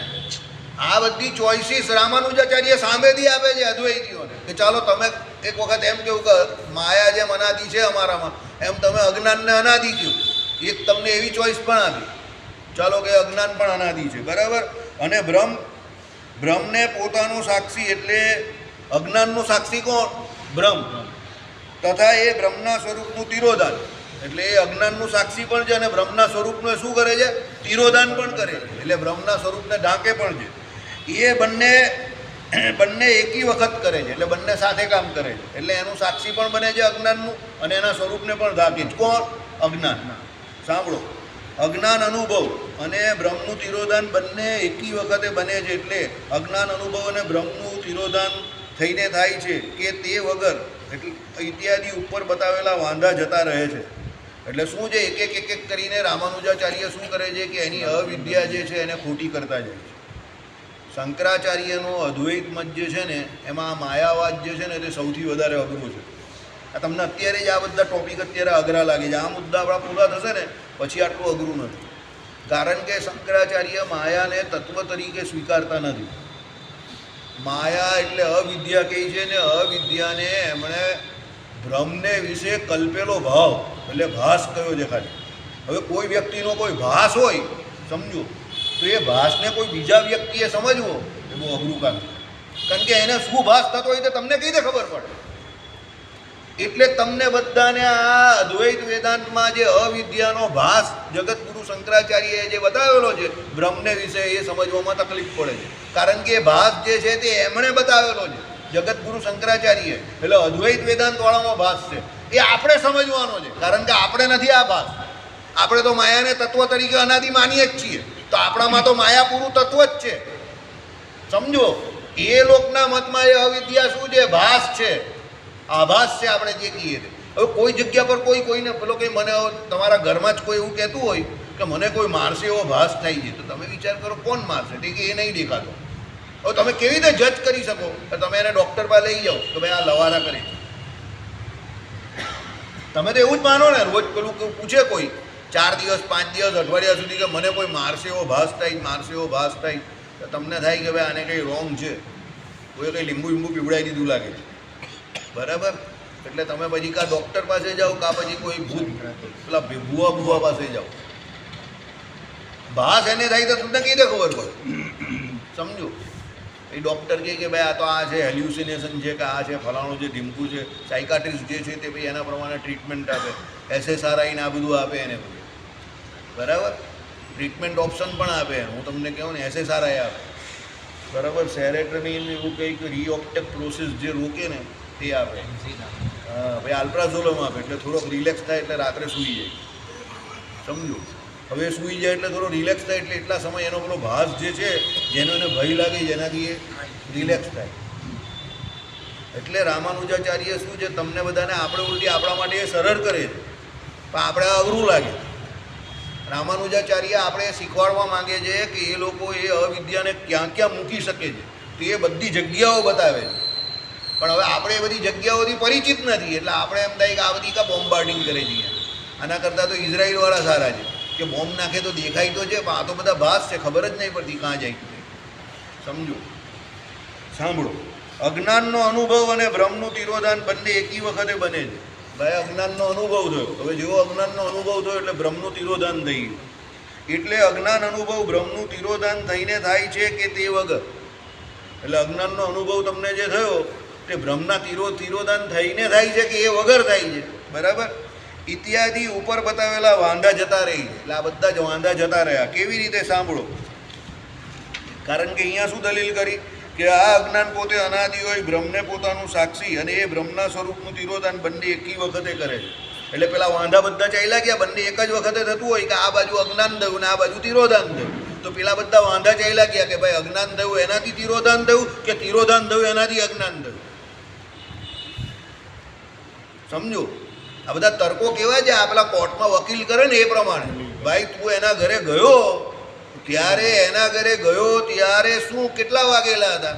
આ બધી ચોઇસીસ રામાનુજાચાર્ય સામેથી આપે છે અદ્વૈતીઓને કે ચાલો તમે એક વખત એમ કહ્યું કે માયા જેમ અનાદિ છે અમારામાં, એમ તમે અજ્ઞાનને અનાદિ કહ્યું. એક તમને એવી ચોઈસ પણ આપી, ચાલો કે અજ્ઞાન પણ અનાદિ છે, બરાબર. અને બ્રહ્મને પોતાનું સાક્ષી, એટલે અજ્ઞાનનું સાક્ષી કોણ? બ્રહ્મ. તથા એ બ્રહ્મના સ્વરૂપનું તિરોધાન, એટલે એ અજ્ઞાનનું સાક્ષી પણ છે અને બ્રહ્મના સ્વરૂપનું શું કરે છે? તિરોધાન પણ કરે છે. એટલે બ્રહ્મના સ્વરૂપને ઢાંકે પણ છે. એ બંને એકી વખત કરે છે, એટલે બંને સાથે કામ કરે છે. એટલે એનું સાક્ષી પણ બને છે અજ્ઞાનનું અને એના સ્વરૂપને પણ ઢાંકે છે. કોણ? અજ્ઞાન. સાંભળો, અજ્ઞાન અનુભવ અને બ્રહ્મનું તિરોધાન બંને એકી વખતે બને છે. એટલે અજ્ઞાન અનુભવ અને બ્રહ્મનું તિરોધાન થઈને થાય છે કે તે વગર એટલે ઇત્યાદિ ઉપર બતાવેલા વાંધા જતા રહે છે. એટલે શું છે? એક એક કરીને રામાનુજાચાર્ય શું કરે છે કે એની અવિદ્યા જે છે એને ખોટી કરતા જાય છે. શંકરાચાર્યનો અદ્વૈત મત જે છે ને એમાં માયાવાદ જે છે ને તે સૌથી વધારે અઘરું છે. આ તમને અત્યારે જ આ બધા ટોપિક અત્યારે અઘરા લાગે છે. આ મુદ્દા આપણા પૂરા થશે ને પછી આટલું અઘરું નથી. કારણ કે શંકરાચાર્ય માયાને તત્વ તરીકે સ્વીકારતા નથી. માયા એટલે અવિદ્યા કહી છે ને અવિદ્યાને એમણે બ્રહ્મને વિશે કલ્પેલો ભાવ એટલે ભાસ કયો છે ખાલી. હવે કોઈ વ્યક્તિનો કોઈ ભાસ હોય, સમજો, તો એ ભાસને કોઈ બીજા વ્યક્તિએ સમજવો એ બહુ અઘરું કામ છે. કારણ કે એને શું ભાસ થતો હોય તો તમને કઈ રીતે ખબર પડે? એટલે તમને બધાને આ અદ્વૈત વેદાંતમાં જે અવિદ્યાનો ભાસ જગતગુરુ શંકરાચાર્યએ જે બતાવેલો છે બ્રહ્મને વિશે, એ સમજવામાં તકલીફ પડે છે. કારણ કે ભાસ જે છે તે એમણે બતાવેલો છે જગતગુરુ શંકરાચાર્યએ. એટલે અદ્વૈત વેદાંતવાળાનો ભાસ છે એ આપણે સમજવાનો છે. કારણ કે આપણે નથી આ ભાસ. આપણે તો માયાને તત્વ તરીકે અનાદિ માનીએ જ છીએ. તો આપણામાં તો માયા પૂરું તત્વ જ છે, સમજો. એ લોકના મતમાં એ અવિદ્યા શું છે? ભાસ છે, આભાસ છે, આપણે જે કહીએ તે. હવે કોઈ જગ્યા પર કોઈને પેલો કંઈ મને તમારા ઘરમાં જ કોઈ એવું કહેતું હોય કે મને કોઈ મારશે એવો ભાસ થાય છે, તો તમે વિચાર કરો કોણ મારશે? કે એ નહીં દેખાતો. હવે તમે કેવી રીતે જજ કરી શકો કે તમે એને ડૉક્ટર પાસે લઈ જાઓ કે ભાઈ આ લવારા કરે છે? તમે તો એવું જ માનો ને, રોજ પેલું પૂછે કોઈ 4 દિવસ 5 દિવસ અઠવાડિયા સુધી કે મને કોઈ મારશે એવો ભાસ થાય, મારશે એવો ભાસ થાય, તો તમને થાય કે ભાઈ આને કંઈ રોંગ છે, કોઈ કંઈ લીંબુ પીવડાવી દીધું લાગે છે, બરાબર? એટલે તમે પછી કાં ડૉક્ટર પાસે જાઓ કાં પછી કોઈ ભૂત પેલા ભૂવા પાસે જાઓ. ભાસ એને થાય તો તમને કઈ રીતે ખબર પડે? સમજો એ ડૉક્ટર કહે કે ભાઈ આ તો આ છે હેલ્યુસિનેશન છે કે આ છે ફલાણું છે ઢીમકું છે, સાયકાટ્રિસ્ટ જે છે તે ભાઈ એના પ્રમાણે ટ્રીટમેન્ટ આપે, SSRI ને આ બધું આપે એને બધું, બરાબર? ટ્રીટમેન્ટ ઓપ્શન પણ આપે. હું તમને કહું ને SSRI આપે, બરાબર? સેરેટોનિન એવું કંઈક રીઓપ્ટેક પ્રોસેસ જે રોકે ને તે આપે. હા ભાઈ આલ્પ્રાઝોલમ આપે એટલે થોડોક રિલેક્સ થાય એટલે રાત્રે સૂઈ જાય. સમજો હવે સૂઈ જાય એટલે થોડો રિલેક્સ થાય એટલે એટલા સમય એનો પેલો ભાસ જે છે જેનો એને ભય લાગે જેનાથી એ રિલેક્સ થાય. એટલે રામાનુજાચાર્ય શું છે, તમને બધાને આપણે ઉલટી આપણા માટે એ સરળ કરે છે પણ આપણે અઘરું લાગે. રામાનુજાચાર્ય આપણે શીખવાડવા માંગે છે કે એ લોકો એ અવિદ્યાને ક્યાં ક્યાં મૂકી શકે છે તો એ બધી જગ્યાઓ બતાવે છે. પણ હવે આપણે એ બધી જગ્યાઓથી પરિચિત નથી એટલે આપણે એમ થાય કે આ બધી કા બોમ્બાર્ડિંગ કરે છે. આના કરતાં તો ઇઝરાયલવાળા સારા છે કે બોમ્બ નાખે તો દેખાય તો છે, પણ આ તો બધા ભાસ છે, ખબર જ નહીં પડતી કાં જાય. સમજો, સાંભળો. અજ્ઞાનનો અનુભવ અને બ્રહ્મનું તિરોધાન બંને એકી વખતે બને છે. ભાઈ અજ્ઞાનનો અનુભવ થયો, હવે જેવો અજ્ઞાનનો અનુભવ થયો એટલે બ્રહ્મનું તિરોધાન થઈ ગયું. એટલે અજ્ઞાન અનુભવ બ્રહ્મનું તિરોધાન થઈને થાય છે કે તે વગર? એટલે અજ્ઞાનનો અનુભવ તમને જે થયો તે બ્રહ્મના તિરોધાન થઈને થાય છે કે એ વગર થાય છે, બરાબર? ઇત્યાદિ ઉપર બતાવેલા વાંધા જતા રહી છે. એટલે આ બધા જ વાંધા જતા રહ્યા. કેવી રીતે? સાંભળો. કારણ કે અહીંયા શું દલીલ કરી કે આ અજ્ઞાન પોતે અનાદિ હોય, બ્રહ્મને પોતાનું સાક્ષી અને એ બ્રહ્મના સ્વરૂપનું તિરોધાન બંને એકી વખતે કરે છે. એટલે પેલા વાંધા બધા ચાલ્યા ગયા, બંને એક જ વખતે થતું હોય કે આ બાજુ અજ્ઞાન થયું ને આ બાજુ તિરોધાન થયું, તો પેલા બધા વાંધા ચાલ્યા ગયા કે ભાઈ અજ્ઞાન થયું એનાથી તિરોધાન થયું કે તિરોધાન થયું એનાથી અજ્ઞાન થયું. સમજો, આ બધા તર્કો કેવા છે? આ પેલા કોર્ટમાં વકીલ કરે ને એ પ્રમાણે. ભાઈ તું એના ઘરે ગયો ત્યારે શું કેટલા વાગેલા હતા?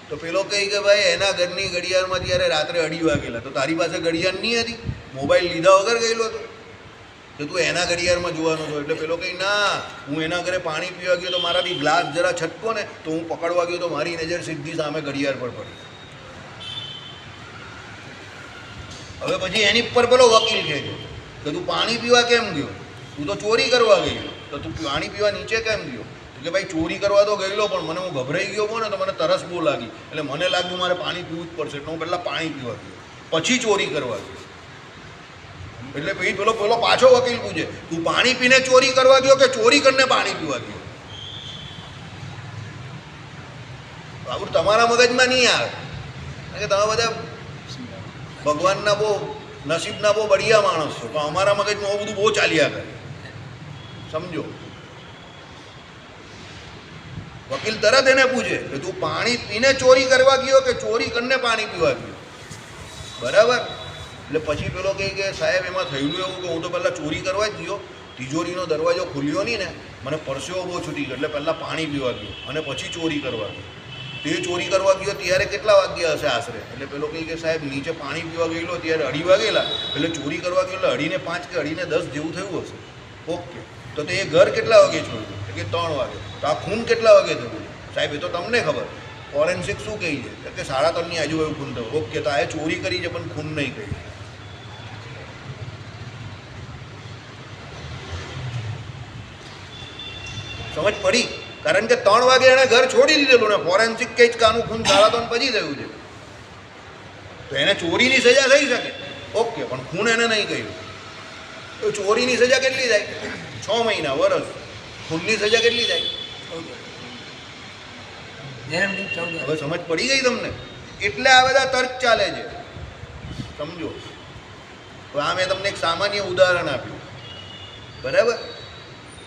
તો પેલો કહે કે ભાઈ એના ઘરની ઘડિયાળમાં ત્યારે રાત્રે 2:30 વાગેલા. તો તારી પાસે ઘડિયાળ નહીં હતી? મોબાઈલ લીધા વગર ગયેલો હતો તો તું એના ઘડિયાળમાં જોવાનો હતો. એટલે પેલો કહે ના, હું એના ઘરે પાણી પીવા ગયો તો મારાથી ગ્લાસ જરા છટકો ને તો હું પકડવા ગયો તો મારી નજર સીધી સામે ઘડિયાળ પર પડી. હવે પછી એની પર પેલો વકીલ કહે કે તું પાણી પીવા કેમ ગયો? તું તો ચોરી કરવા ગયો, તો તું પાણી પીવા નીચે કેમ ગયો? કે ભાઈ ચોરી કરવા તો ગયેલો પણ મને હું ગભરાઈ ગયો ને તો મને તરસ બહુ લાગી એટલે મને લાગ્યું મારે પાણી પીવું જ પડશે એટલે હું પહેલાં પાણી પીવા ગયો, પછી ચોરી કરવા ગયો. એટલે પછી પેલો પાછો વકીલ પૂછે તું પાણી પીને ચોરી કરવા ગયો કે ચોરી કરીને પાણી પીવા ગયો? બાબુ તમારા મગજમાં નહીં આવે કે તમે બધા ભગવાનના બહુ નસીબના બહુ બઢિયા માણસ છો, પણ અમારા મગજમાં આવું બધું બહુ ચાલ્યા કરે. સમજો, વકીલ તરત એને પૂછે કે તું પાણી પીને ચોરી કરવા ગયો કે ચોરી કરીને પાણી પીવા ગયો? બરાબર? એટલે પછી પેલો કહે કે સાહેબ એમાં થયેલું એવું કે હું તો પહેલાં ચોરી કરવા જ ગયો, તિજોરીનો દરવાજો ખુલ્યો નહીં ને મને પરસેવો બહુ છૂટી ગયો એટલે પહેલાં પાણી પીવા ગયો અને પછી ચોરી કરવા ગયો. તે ચોરી કરવા ગયો ત્યારે કેટલા વાગ્યા હશે આશરે? એટલે પેલો કહે કે સાહેબ નીચે પાણી પીવા ગયેલો ત્યારે 2:30 વાગેલા, એટલે ચોરી કરવા ગયો એટલે 2:05 કે 2:10 જેવું થયું હશે. ઓકે, તો તે એ ઘર કેટલા વાગે છોડ્યું? કે 3 વાગે. તો આ ખૂન કેટલા વાગે થયું? સાહેબ એ તો તમને ખબર, ફોરેન્સિક શું કહી છે કે 3:30 આજુબાજુ ખૂન થયું. ઓકે, તો આ ચોરી કરી છે પણ ખૂન નહીં કરી. સમજ પડી? કારણ કે 3 વાગે એણે ઘર છોડી દીધેલું ને ફોરેન્સિક કહે છે કે આનું ખૂન 3:30 પછી થયું છે, તો એને ચોરીની સજા થઈ શકે. ઓકે, પણ ખૂન એને નહીં કર્યું. તો ચોરીની સજા કેટલી થાય? 6 મહિના, વર્ષ. ખૂનની સજા કેટલી થાય? હવે સમજ પડી ગઈ તમને? એટલે આ બધા તર્ક ચાલે છે. સમજો, તો આ મેં તમને એક સામાન્ય ઉદાહરણ આપ્યું, બરાબર?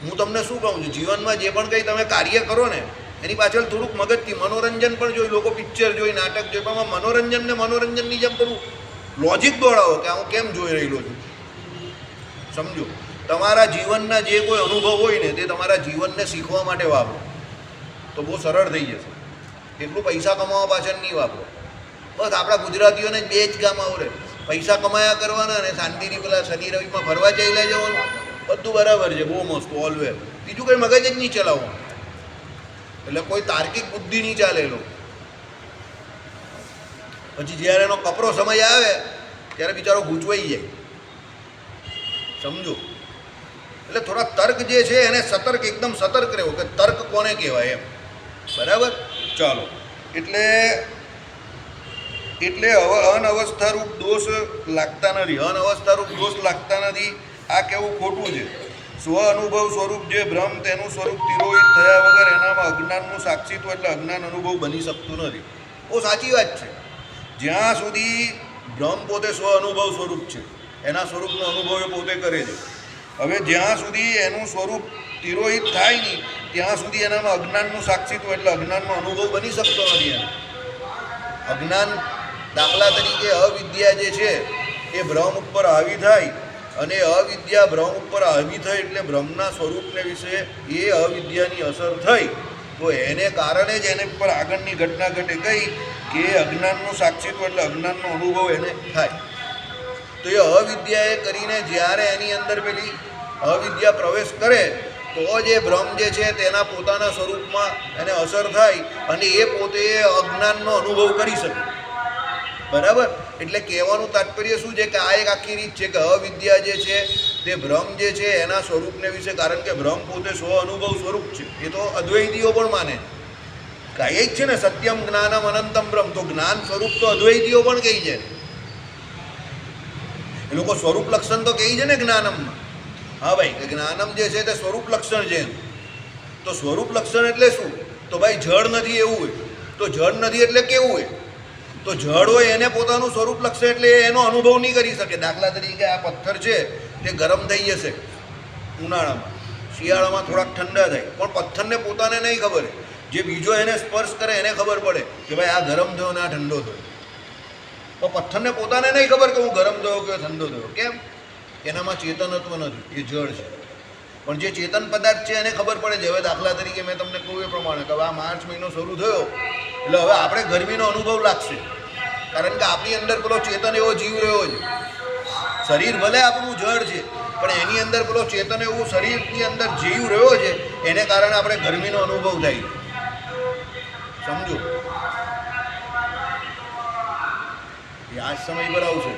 હું તમને શું કહું છું, જીવનમાં જે પણ કંઈ તમે કાર્ય કરો ને એની પાછળ થોડુંક મગજથી મનોરંજન પણ જોઈ. લોકો પિક્ચર જોઈ, નાટક જોઈ, પણ મનોરંજનની જેમ કરવું લોજિક દોડાવો કે હું કેમ જોઈ રહેલો છું. સમજો, તમારા જીવનના જે કોઈ અનુભવ હોય ને તે તમારા જીવનને શીખવા માટે વાપરો તો બહુ સરળ થઈ જશે. એટલું પૈસા કમાવા પાછળ નહીં વાપરો. બસ આપણા ગુજરાતીઓને બે જ કામ આવડે, પૈસા કમાયા કરવાના અને શાંતિથી પેલા શનિ રવિમાં ફરવા ચાલ્યા જવાનું. બધું બરાબર છે, બહુ મસ્ત ઓલવેર. બીજું કંઈ મગજ જ નહીં ચલાવવાનું. એટલે કોઈ તાર્કિક બુદ્ધિ નહીં ચાલે એ લોકો. પછી જ્યારે એનો કપરો સમય આવે ત્યારે બિચારો ગૂંચવાઈ જાય. સમજો, એટલે થોડા તર્ક જે છે એને સતર્ક, એકદમ સતર્ક રહેવો કે તર્ક કોને કહેવાય એમ. બરાબર, ચાલો. એટલે અનવસ્થારૂપ દોષ લાગતા નથી. અનવસ્થારૂપ દોષ લાગતા નથી. આ કહેવું ખોટું છે. સ્વ અનુભવ સ્વરૂપ જે ભ્રમ, તેનું સ્વરૂપ તિરોહિત થયા વગર એનામાં અજ્ઞાનનું સાક્ષીત્વ એટલે અજ્ઞાન અનુભવ બની શકતું નથી. બહુ સાચી વાત છે. જ્યાં સુધી ભ્રમ પોતે સ્વ અનુભવ સ્વરૂપ છે, એના સ્વરૂપનો અનુભવ એ પોતે કરે છે. હવે જ્યાં સુધી એનું સ્વરૂપ તિરોહિત થાય નહીં ત્યાં સુધી એનામાં અજ્ઞાનનું સાક્ષીત્વ એટલે અજ્ઞાનનો અનુભવ બની શકતો નથી એમ. અજ્ઞાન, દાખલા તરીકે અવિદ્યા જે છે એ ભ્રમ ઉપર હાવી થાય, અને અવિદ્યા ભ્રમ ઉપર હાવી થઈ એટલે ભ્રમના સ્વરૂપને વિશે એ અવિદ્યાની અસર થઈ, તો એને કારણે જ એને પર આગળની ઘટના ઘટે કઈ કે અજ્ઞાનનું સાક્ષીત્વ એટલે અજ્ઞાનનો અનુભવ એને થાય. તો એ અવિદ્યાએ કરીને જ્યારે એની અંદર પેલી અવિદ્યા પ્રવેશ કરે તો જ એ ભ્રમ જે છે તેના પોતાના સ્વરૂપમાં એને અસર થાય અને એ પોતે અજ્ઞાનનો અનુભવ કરી શકે. બરાબર, એટલે કહેવાનું તાત્પર્ય શું છે કે આ એક આખી રીત છે કે અવિદ્યા જે છે તે ભ્રમ જે છે એના સ્વરૂપને વિશે, કારણ કે ભ્રમ પોતે સ્વ અનુભવ સ્વરૂપ છે, એ તો અદ્વૈતીઓ પણ માને કે એ જ છે ને, સત્યમ જ્ઞાનમ અનંતમ બ્રહ્મ. તો જ્ઞાન સ્વરૂપ તો અદ્વૈતીઓ પણ કહી છે. એ લોકો સ્વરૂપ લક્ષણ તો કહે છે ને જ્ઞાનમમાં. હા ભાઈ, કે જ્ઞાનમ જે છે તે સ્વરૂપ લક્ષણ છે. તો સ્વરૂપ લક્ષણ એટલે શું? તો ભાઈ જળ નથી એવું હોય. તો જળ નથી એટલે કેવું હોય? તો જળ હોય એને પોતાનું સ્વરૂપ લક્ષણ એટલે એનો અનુભવ નહીં કરી શકે. દાખલા તરીકે આ પથ્થર છે તે ગરમ થઈ જશે ઉનાળામાં, શિયાળામાં થોડાક ઠંડા થાય, પણ પથ્થરને પોતાને નહીં ખબર. જે બીજો એને સ્પર્શ કરે એને ખબર પડે કે ભાઈ આ ગરમ થયો ને આ ઠંડો થયો. તો પથ્થરને પોતાને નહીં ખબર કે હું ગરમ થયો કે ઠંડો થયો. કેમ? એનામાં ચેતનત્વ નથી, એ જળ છે. પણ જે ચેતન પદાર્થ છે એને ખબર પડે છે. હવે દાખલા તરીકે મેં તમને કહ્યું એ પ્રમાણે કે હવે આ માર્ચ મહિનો શરૂ થયો એટલે હવે આપણે ગરમીનો અનુભવ લાગશે, કારણ કે આપણી અંદર પેલો ચેતન એવો જીવ રહ્યો છે. શરીર ભલે આપણું જળ છે પણ એની અંદર પેલો ચેતન એવું શરીરની અંદર જીવ રહ્યો છે, એને કારણે આપણે ગરમીનો અનુભવ થાય. સમજો, એ આ જ સમય પર આવશે.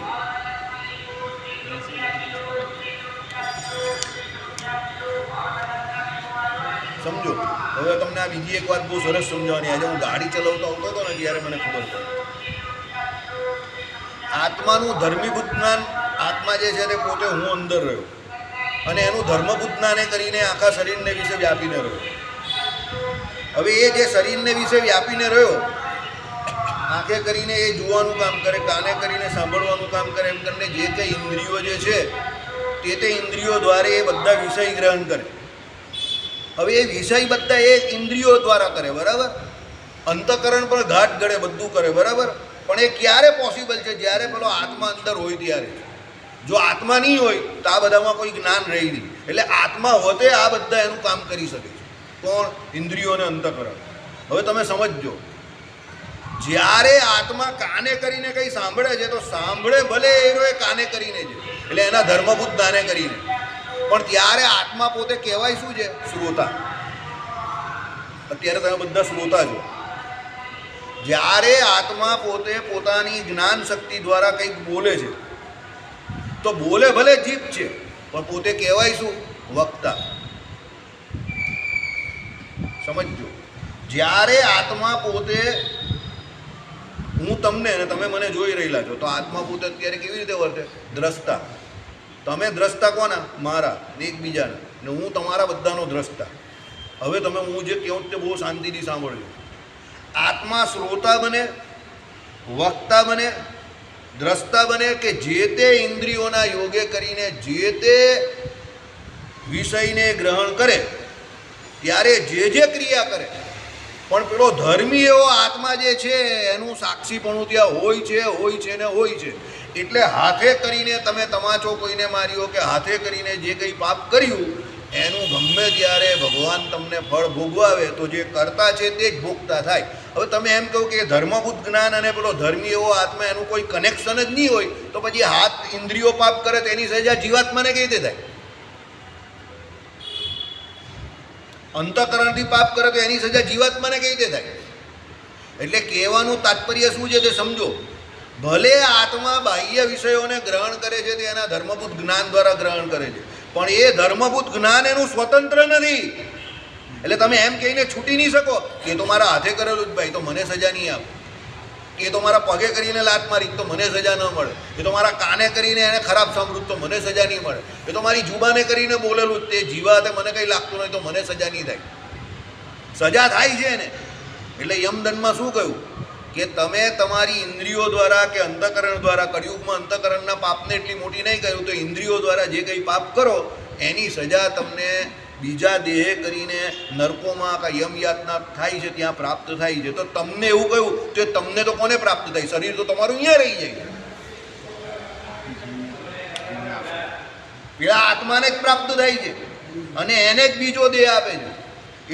સમજો, હવે તમને આ બીજી એક વાત બહુ સરસ સમજાવવાની. આજે હું ગાડી ચલાવતો આવતો હતો ને ત્યારે મને ખબર પડી આત્માનું ધર્મીભૂત જ્ઞાન. આત્મા જે છે તે પોતે હું અંદર રહ્યો અને એનું ધર્મભૂત જ્ઞાને કરીને આખા શરીરને વિશે વ્યાપીને રહ્યો. હવે એ જે શરીરને વિશે વ્યાપીને રહ્યો, આંખે કરીને એ જોવાનું કામ કરે, કાને કરીને સાંભળવાનું કામ કરે, એમ કરીને જે કંઈ ઇન્દ્રિયો જે છે તે ઇન્દ્રિયો દ્વારા એ બધા વિષય ગ્રહણ કરે. હવે એ વિષય બધા એ ઇન્દ્રિયો દ્વારા કરે. બરાબર, અંતઃકરણ પણ ઘાટ ગળે બધું કરે. બરાબર, પણ એ ક્યારે પોસિબલ છે? જ્યારે પેલો આત્મા અંદર હોય ત્યારે. જો આત્મા નહીં હોય તો આ બધામાં કોઈ જ્ઞાન રહી નહીં. એટલે આત્મા હોતે આ બધા એનું કામ કરી શકે છે. કોણ? ઇન્દ્રિયો અને અંતઃકરણ. હવે તમે સમજજો, જ્યારે આત્મા કાને કરીને કંઈ સાંભળે છે તો સાંભળે ભલે એ કાને કરીને છે, એટલે એના ધર્મભૂત જ્ઞાને કરીને, પણ ત્યારે આત્મા પોતે કહેવાય શું છે? શ્રોતા. અત્યારે તમે બધા શ્રોતા છો. જ્યારે આત્મા પોતે પોતાની જ્ઞાન શક્તિ દ્વારા કંઈક બોલે છે તો બોલે ભલે જીભ છે પણ પોતે કહેવાય શું? વક્તા. સમજો, જ્યારે આત્મા પોતે, હું તમને અને તમે મને જોઈ રહેલા છો, તો આત્મા પોતે અત્યારે કેવી રીતે વર્તે? દ્રષ્ટા. તમે દ્રષ્ટા કોના? મારા ને એકબીજાના, ને હું તમારા બધાનો દ્રષ્ટા. હવે તમે હું જે કહું તે બહુ શાંતિથી સાંભળજો. આત્મા શ્રોતા બને, વક્તા બને, દ્રષ્ટા બને કે જે તે ઇન્દ્રિયોના યોગે કરીને જે તે વિષયને ગ્રહણ કરે ત્યારે જે ક્રિયા કરે. પણ પેલો ધર્મી એવો આત્મા જે છે એનું સાક્ષીપણું ત્યાં હોય છે ને હોય છે. એટલે હાથે કરીને તમે તમાચો કોઈને માર્યો કે હાથે કરીને જે કંઈ પાપ કર્યું એનું ગમે ત્યારે ભગવાન તમને ફળ ભોગવાવે તો જે કરતા છે તે જ ભોગતા થાય. હવે તમે એમ કહો કે ધર્મભૂત જ્ઞાન અને પેલો ધર્મી એવો આત્મા એનું કોઈ કનેક્શન જ નહીં હોય તો પછી હાથ ઇન્દ્રિયો પાપ કરે તેની સજા જીવાત્માને કઈ રીતે થાય? અંતઃકરણથી પાપ કરે તો એની સજા જીવાત્માને કઈ રીતે થાય? એટલે કહેવાનું તાત્પર્ય શું છે તે સમજો. ભલે આત્મા બાહ્ય વિષયોને ગ્રહણ કરે છે તે એના ધર્મભૂત જ્ઞાન દ્વારા ગ્રહણ કરે છે, પણ એ ધર્મભૂત જ્ઞાન એનું સ્વતંત્ર નથી. એટલે તમે એમ કહીને છૂટી નહીં શકો કે તો મારા હાથે કરેલું જ ભાઈ તો મને સજા નહીં આપે, એ તો મારા પગે કરીને લાત મારી તો મને સજા ન મળે, એ તો મારા કાને કરીને એને ખરાબ સાંભળ્યું તો મને સજા નહીં મળે, એ તો મારી જુબાને કરીને બોલેલું તે જીવાતે મને કંઈ લાગતું નહીં તો મને સજા નહીં થાય. સજા થાય છે ને. એટલે યમદંડમાં શું કહ્યું કે તમે તમારી ઇન્દ્રિયો દ્વારા કે અંતઃકરણ દ્વારા, કળિયુગમાં અંતઃકરણના પાપને એટલી મોટી નહીં કહ્યું તો ઇન્દ્રિયો દ્વારા જે કંઈ પાપ કરો એની સજા તમને બીજા દેહે કરીને નરકોમાં કે યમયાતના થાય છે ત્યાં પ્રાપ્ત થાય છે. તો તમને એવું કહ્યું તો તમને તો કોને પ્રાપ્ત થાય? શરીર તો તમારું અહીંયા રહી જાય, પેલા આત્માને જ પ્રાપ્ત થાય છે અને એને જ બીજો દેહ આપે છે.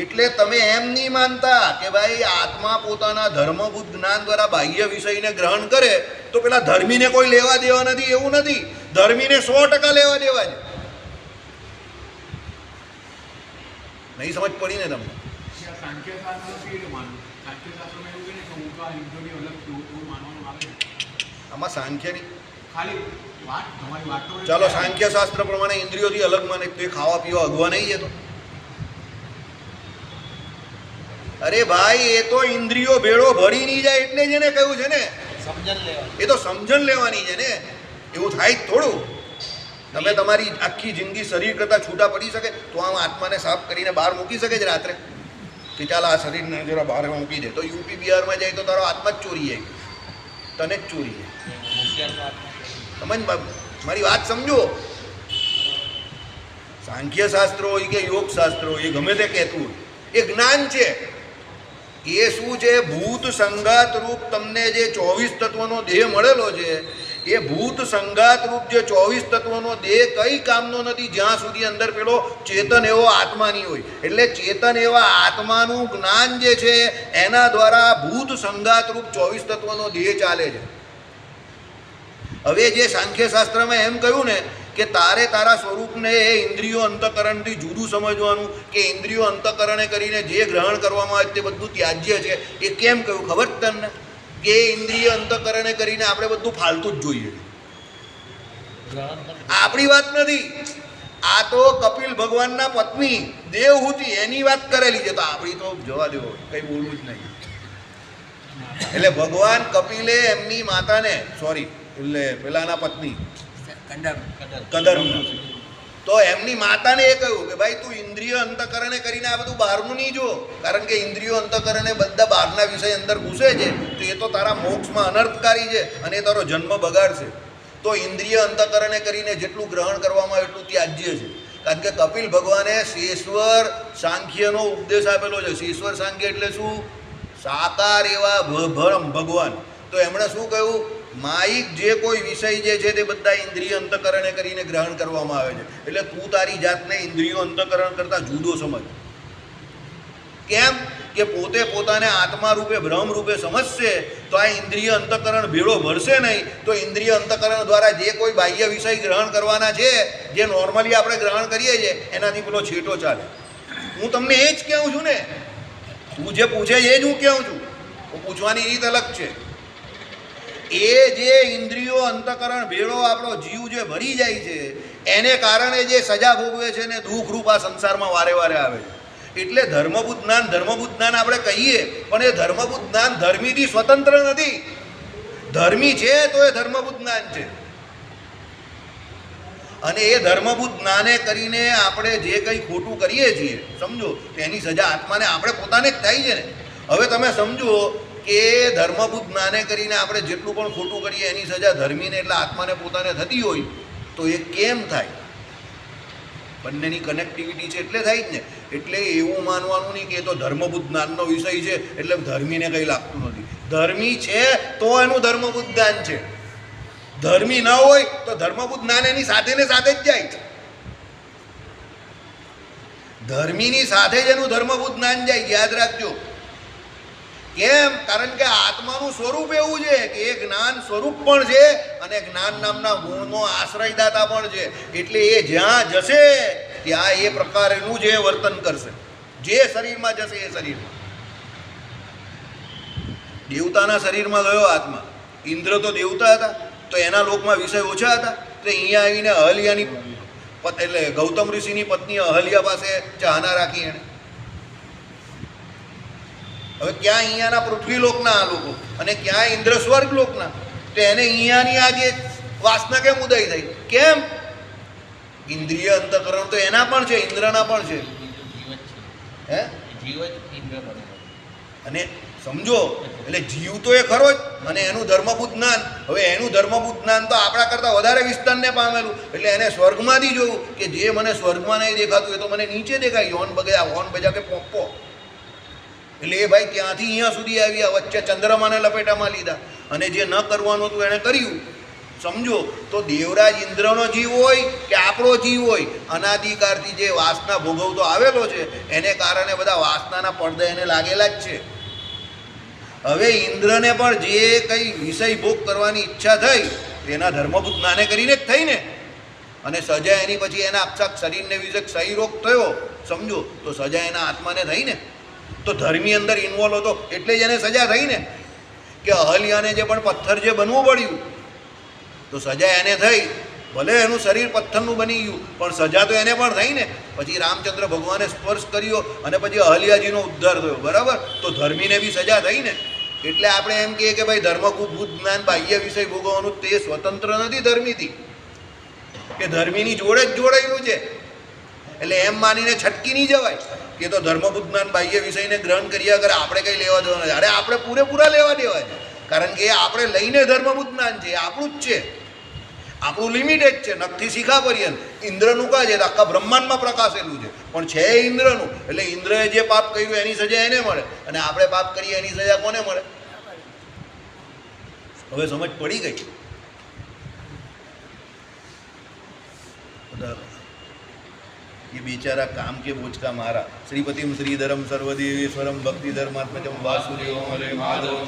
એટલે તમે એમ નહીં માનતા કે ભાઈ આત્મા પોતાના ધર્મભૂત જ્ઞાન દ્વારા બાહ્ય વિષયને ગ્રહણ કરે તો પેલા ધર્મીને કોઈ લેવા દેવા નથી, એવું નથી. ધર્મીને 100% લેવા દેવા છે. નહીં સમજ પડી ને તમને? આમાં સાંખ્યની ચાલો સાંખ્ય શાસ્ત્ર પ્રમાણે ઇન્દ્રિયોથી અલગ માને તો એ ખાવા પીવા અગવા નહીં જતો. અરે ભાઈ એ તો ઇન્દ્રિયો ભેળો ભરી નહીં જાય એટલે જ એને કહ્યું છે ને એ તો સમજણ લેવાની છે ને. એવું થાય જ થોડું. તમે તમારી આખી જિંદગી શરીર કરતાં છૂટા પડી શકે તો આમ આત્માને સાફ કરીને બહાર મૂકી શકે છે રાત્રે કે ચાલ આ શરીરને જરા બહાર મૂકી દે, તો યુપી બિહારમાં જાય તો તારો આત્મા જ ચોરી જાય, તને જ ચોરી જાય. સમજ બાબુ, મારી વાત સમજો. સાંખ્ય શાસ્ત્રો હોય કે યોગ શાસ્ત્રો હોય, એ ગમે તે કહેતું હોય, એ જ્ઞાન છે. એ શું છે? ભૂત સંગાત રૂપ તમને જે 24 તત્વનો દેહ મળેલો છે એ ભૂત સંગાત રૂપ જે 24 તત્વનો દેહ કઈ કામનો નથી જ્યાં સુધી અંદર પેલો ચેતન એવો આત્મા નહીં હોય. એટલે ચેતન એવા આત્માનું જ્ઞાન જે છે એના દ્વારા ભૂત સંગાત રૂપ 24 તત્વનો દેહ ચાલે છે. હવે જે સાંખ્ય શાસ્ત્રમાં એમ કહ્યું ને કે તારે તારા સ્વરૂપને એ ઇન્દ્રિયો અંતઃકરણથી જુદું સમજવાનું કે ઇન્દ્રિયો અંતઃકરણે કરીને જે ગ્રહણ કરવામાં આવે તે બધું ત્યાજ્ય છે. એ કેમ કહ્યું ખબર તમને? કે ઇન્દ્રિય અંતઃકરણે કરીને આપણે બધું ફાલતું જ જોઈએ. આપણી વાત નથી, આ તો કપિલ ભગવાનના પત્ની દેવહૂતિ એની વાત કરેલી છે. તો આપણી તો જવા દેવો, કંઈ બોલવું જ નહીં. એટલે ભગવાન કપિલે એમની માતાને એટલે પેલાના પત્ની કદર્મ તો એમની માતાને એ કહ્યું કે ભાઈ તું ઇન્દ્રિય અંતઃકરણે કરીને આ બધું બહારનું નહીં જો, કારણ કે ઇન્દ્રિયો અંતઃકરણે બધા બહારના વિષય અંદર ઘૂસે છે તો એ તો તારા મોક્ષમાં અનર્થકારી છે અને તારો જન્મ બગાડશે. તો ઇન્દ્રિય અંતઃકરણે કરીને જેટલું ગ્રહણ કરવામાં આવે એટલું ત્યાજ્ય છે. કારણ કે કપિલ ભગવાને શેશ્વર સાંખ્યનો ઉપદેશ આપેલો છે. શેશ્વર સાંખ્ય એટલે શું? સાકાર એવા ભગવાન. તો એમણે શું કહ્યું? માઇક જે કોઈ વિષય જે છે તે બધા ઇન્દ્રિય અંતઃકરણે કરીને ગ્રહણ કરવામાં આવે છે. એટલે તું તારી જાતને ઇન્દ્રિયો અંતઃકરણ કરતાં જુદો સમજ. કેમ કે પોતે પોતાને આત્મા રૂપે બ્રહ્મ રૂપે સમજશે તો આ ઇન્દ્રિય અંતઃકરણ ભેળો ભરશે નહીં. તો ઇન્દ્રિય અંતઃકરણ દ્વારા જે કોઈ બાહ્ય વિષય ગ્રહણ કરવાના છે, જે નોર્મલી આપણે ગ્રહણ કરીએ છીએ એનાથી પેલો છેટો ચાલે. હું તમને એ જ કહું છું ને, તું જે પૂછે એ જ હું કહું છું. હું પૂછવાની રીત અલગ છે. એ જે ઇન્દ્રિયો અંતઃકરણ ભેળો આપણો જીવ જે ભરી જાય છે એને કારણે જે સજા ભોગવે છે ને દુઃખરૂપ આ સંસારમાં વારે વારે આવે છે. એટલે ધર્મભૂત જ્ઞાન આપણે કહીએ પણ એ ધર્મભૂત જ્ઞાન ધર્મીથી સ્વતંત્ર નથી. ધર્મી છે તો એ ધર્મભૂત જ્ઞાન છે. અને એ ધર્મભૂત જ્ઞાને કરીને આપણે જે કંઈ ખોટું કરીએ છીએ સમજો તેની સજા આત્માને આપણે પોતાને જ થાય છે ને. હવે તમે સમજો કે ધર્મભૂત જ્ઞાને કરીને આપણે જેટલું પણ ખોટું કરીએ એની સજા ધર્મીને એટલે આત્માને પોતાને થતી હોય તો એ કેમ થાય? બંનેની કનેક્ટિવિટી છે એટલે થાય જ ને. એટલે એવું માનવાનું નહીં કે એ તો ધર્મભૂત જ્ઞાનનો વિષય છે એટલે ધર્મીને કંઈ લાગતું નથી. ધર્મી છે તો એનું ધર્મભૂત જ્ઞાન છે. ધર્મી ન હોય તો ધર્મબુદ્ધ જ્ઞાન એની સાથે ને સાથે જ જાય છે. ધર્મીની સાથે જ એનું ધર્મબુદ્ધ જ્ઞાન જાય, યાદ રાખજો. કેમ? કારણ કે આત્માનું સ્વરૂપ એવું છે કે એ જ્ઞાન સ્વરૂપ પણ છે અને જ્ઞાન નામના ગુણનો આશ્રયદાતા પણ છે. એટલે એ જ્યાં જશે ત્યાં એ પ્રકારનું જે વર્તન કરશે, જે શરીરમાં જશે એ શરીરમાં. દેવતાના શરીરમાં ગયો આત્મા. ઇન્દ્ર તો દેવતા હતા, તો એના લોકમાં વિષય ઓછા હતા. એટલે અહીંયા આવીને અહલ્યાની એટલે ગૌતમ ઋષિની પત્ની અહલ્યા પાસે ચાહના રાખી એણે. હવે ક્યાં અહીંયાના પૃથ્વીલોકના આ લોકો અને ક્યાં ઇન્દ્ર સ્વર્ગ લોકના, તો એને અહીંયાની આ જે વાસના કેમ ઉદય થઈ? કેમ? ઇન્દ્રિય અંતઃકરણ તો એના પણ છે, ઇન્દ્રના પણ છે. હે? અને સમજો, એટલે જીવ તો એ ખરો જ, અને એનું ધર્મબુદ્ધ જ્ઞાન. હવે એનું ધર્મબુદ્ધ જ્ઞાન તો આપણા કરતાં વધારે વિસ્તારને પામેલું. એટલે એને સ્વર્ગમાંથી જોયું કે જે મને સ્વર્ગમાં નહીં દેખાતું એ તો મને નીચે દેખાય. હોન બજા કે પોપ્પો. એટલે એ ભાઈ ત્યાંથી અહીંયા સુધી આવ્યા, વચ્ચે ચંદ્રમાને લપેટામાં લીધા અને જે ન કરવાનું હતું એણે કર્યું. સમજો, તો દેવરાજ ઇન્દ્રનો જીવ હોય કે આપણો જીવ હોય, અનાદિકાળથી જે વાસના ભોગવતો આવેલો છે એને કારણે બધા વાસનાના પડદા એને લાગેલા જ છે. હવે ઇન્દ્રને પણ જે કંઈ વિષય ભોગ કરવાની ઈચ્છા થઈ એના ધર્મબુદ્ધ જ્ઞાને કરીને જ થઈ ને. અને સજા એની પછી એના આખા શરીરને વિશે ક્ષય રોગ થયો, સમજો, તો સજા એના આત્માને થઈ ને. તો ધર્મી અંદર ઇન્વોલ્વ હતો એટલે જ એને સજા થઈ ને. કે અહલ્યાને જે પણ પથ્થર જે બનવું પડ્યું તો સજા એને થઈ. ભલે એનું શરીર પથ્થરનું બની ગયું પણ સજા તો એને પણ થઈ ને. પછી રામચંદ્ર ભગવાને સ્પર્શ કર્યો અને પછી અહલ્યાજીનો ઉદ્ધાર થયો, બરાબર? તો ધર્મીને બી સજા થઈ ને. એટલે આપણે એમ કહીએ કે ભાઈ ધર્મબુદ્ધ જ્ઞાન બાહ્ય વિષય ભોગવવાનું તે સ્વતંત્ર નથી ધર્મીથી, કે ધર્મીની જોડે જ જોડાયેલું છે. એટલે એમ માનીને છટકી નહીં જવાય કે તો ધર્મબુદ્ધ જ્ઞાન બાહ્ય વિષયને ગ્રહણ કર્યા કરે, આપણે કંઈ લેવા દેવા નથી. અરે આપણે પૂરેપૂરા લેવા દેવા છે, કારણ કે એ આપણે લઈને ધર્મબુદ્ધ જ્ઞાન છે, એ આપણું જ છે, આપણું લિમિટેડ છે. નખથી શીખા પર્યંત. ઇન્દ્રનું કાં છે? આખા બ્રહ્માંડમાં પ્રકાશેલું છે, પણ છે ઇન્દ્રનું. એટલે ઇન્દ્રએ જે પાપ કર્યું એની સજા એને મળે અને આપણે પાપ કરીએ એની સજા કોને મળે? હવે સમજ પડી ગઈ? ये बेचारा काम के बोझ का मारा. श्रीपतिम श्रीधरम सर्वदेवेश्वरम भक्ति धर्मात्मजम वासुदेवम हरे माधवम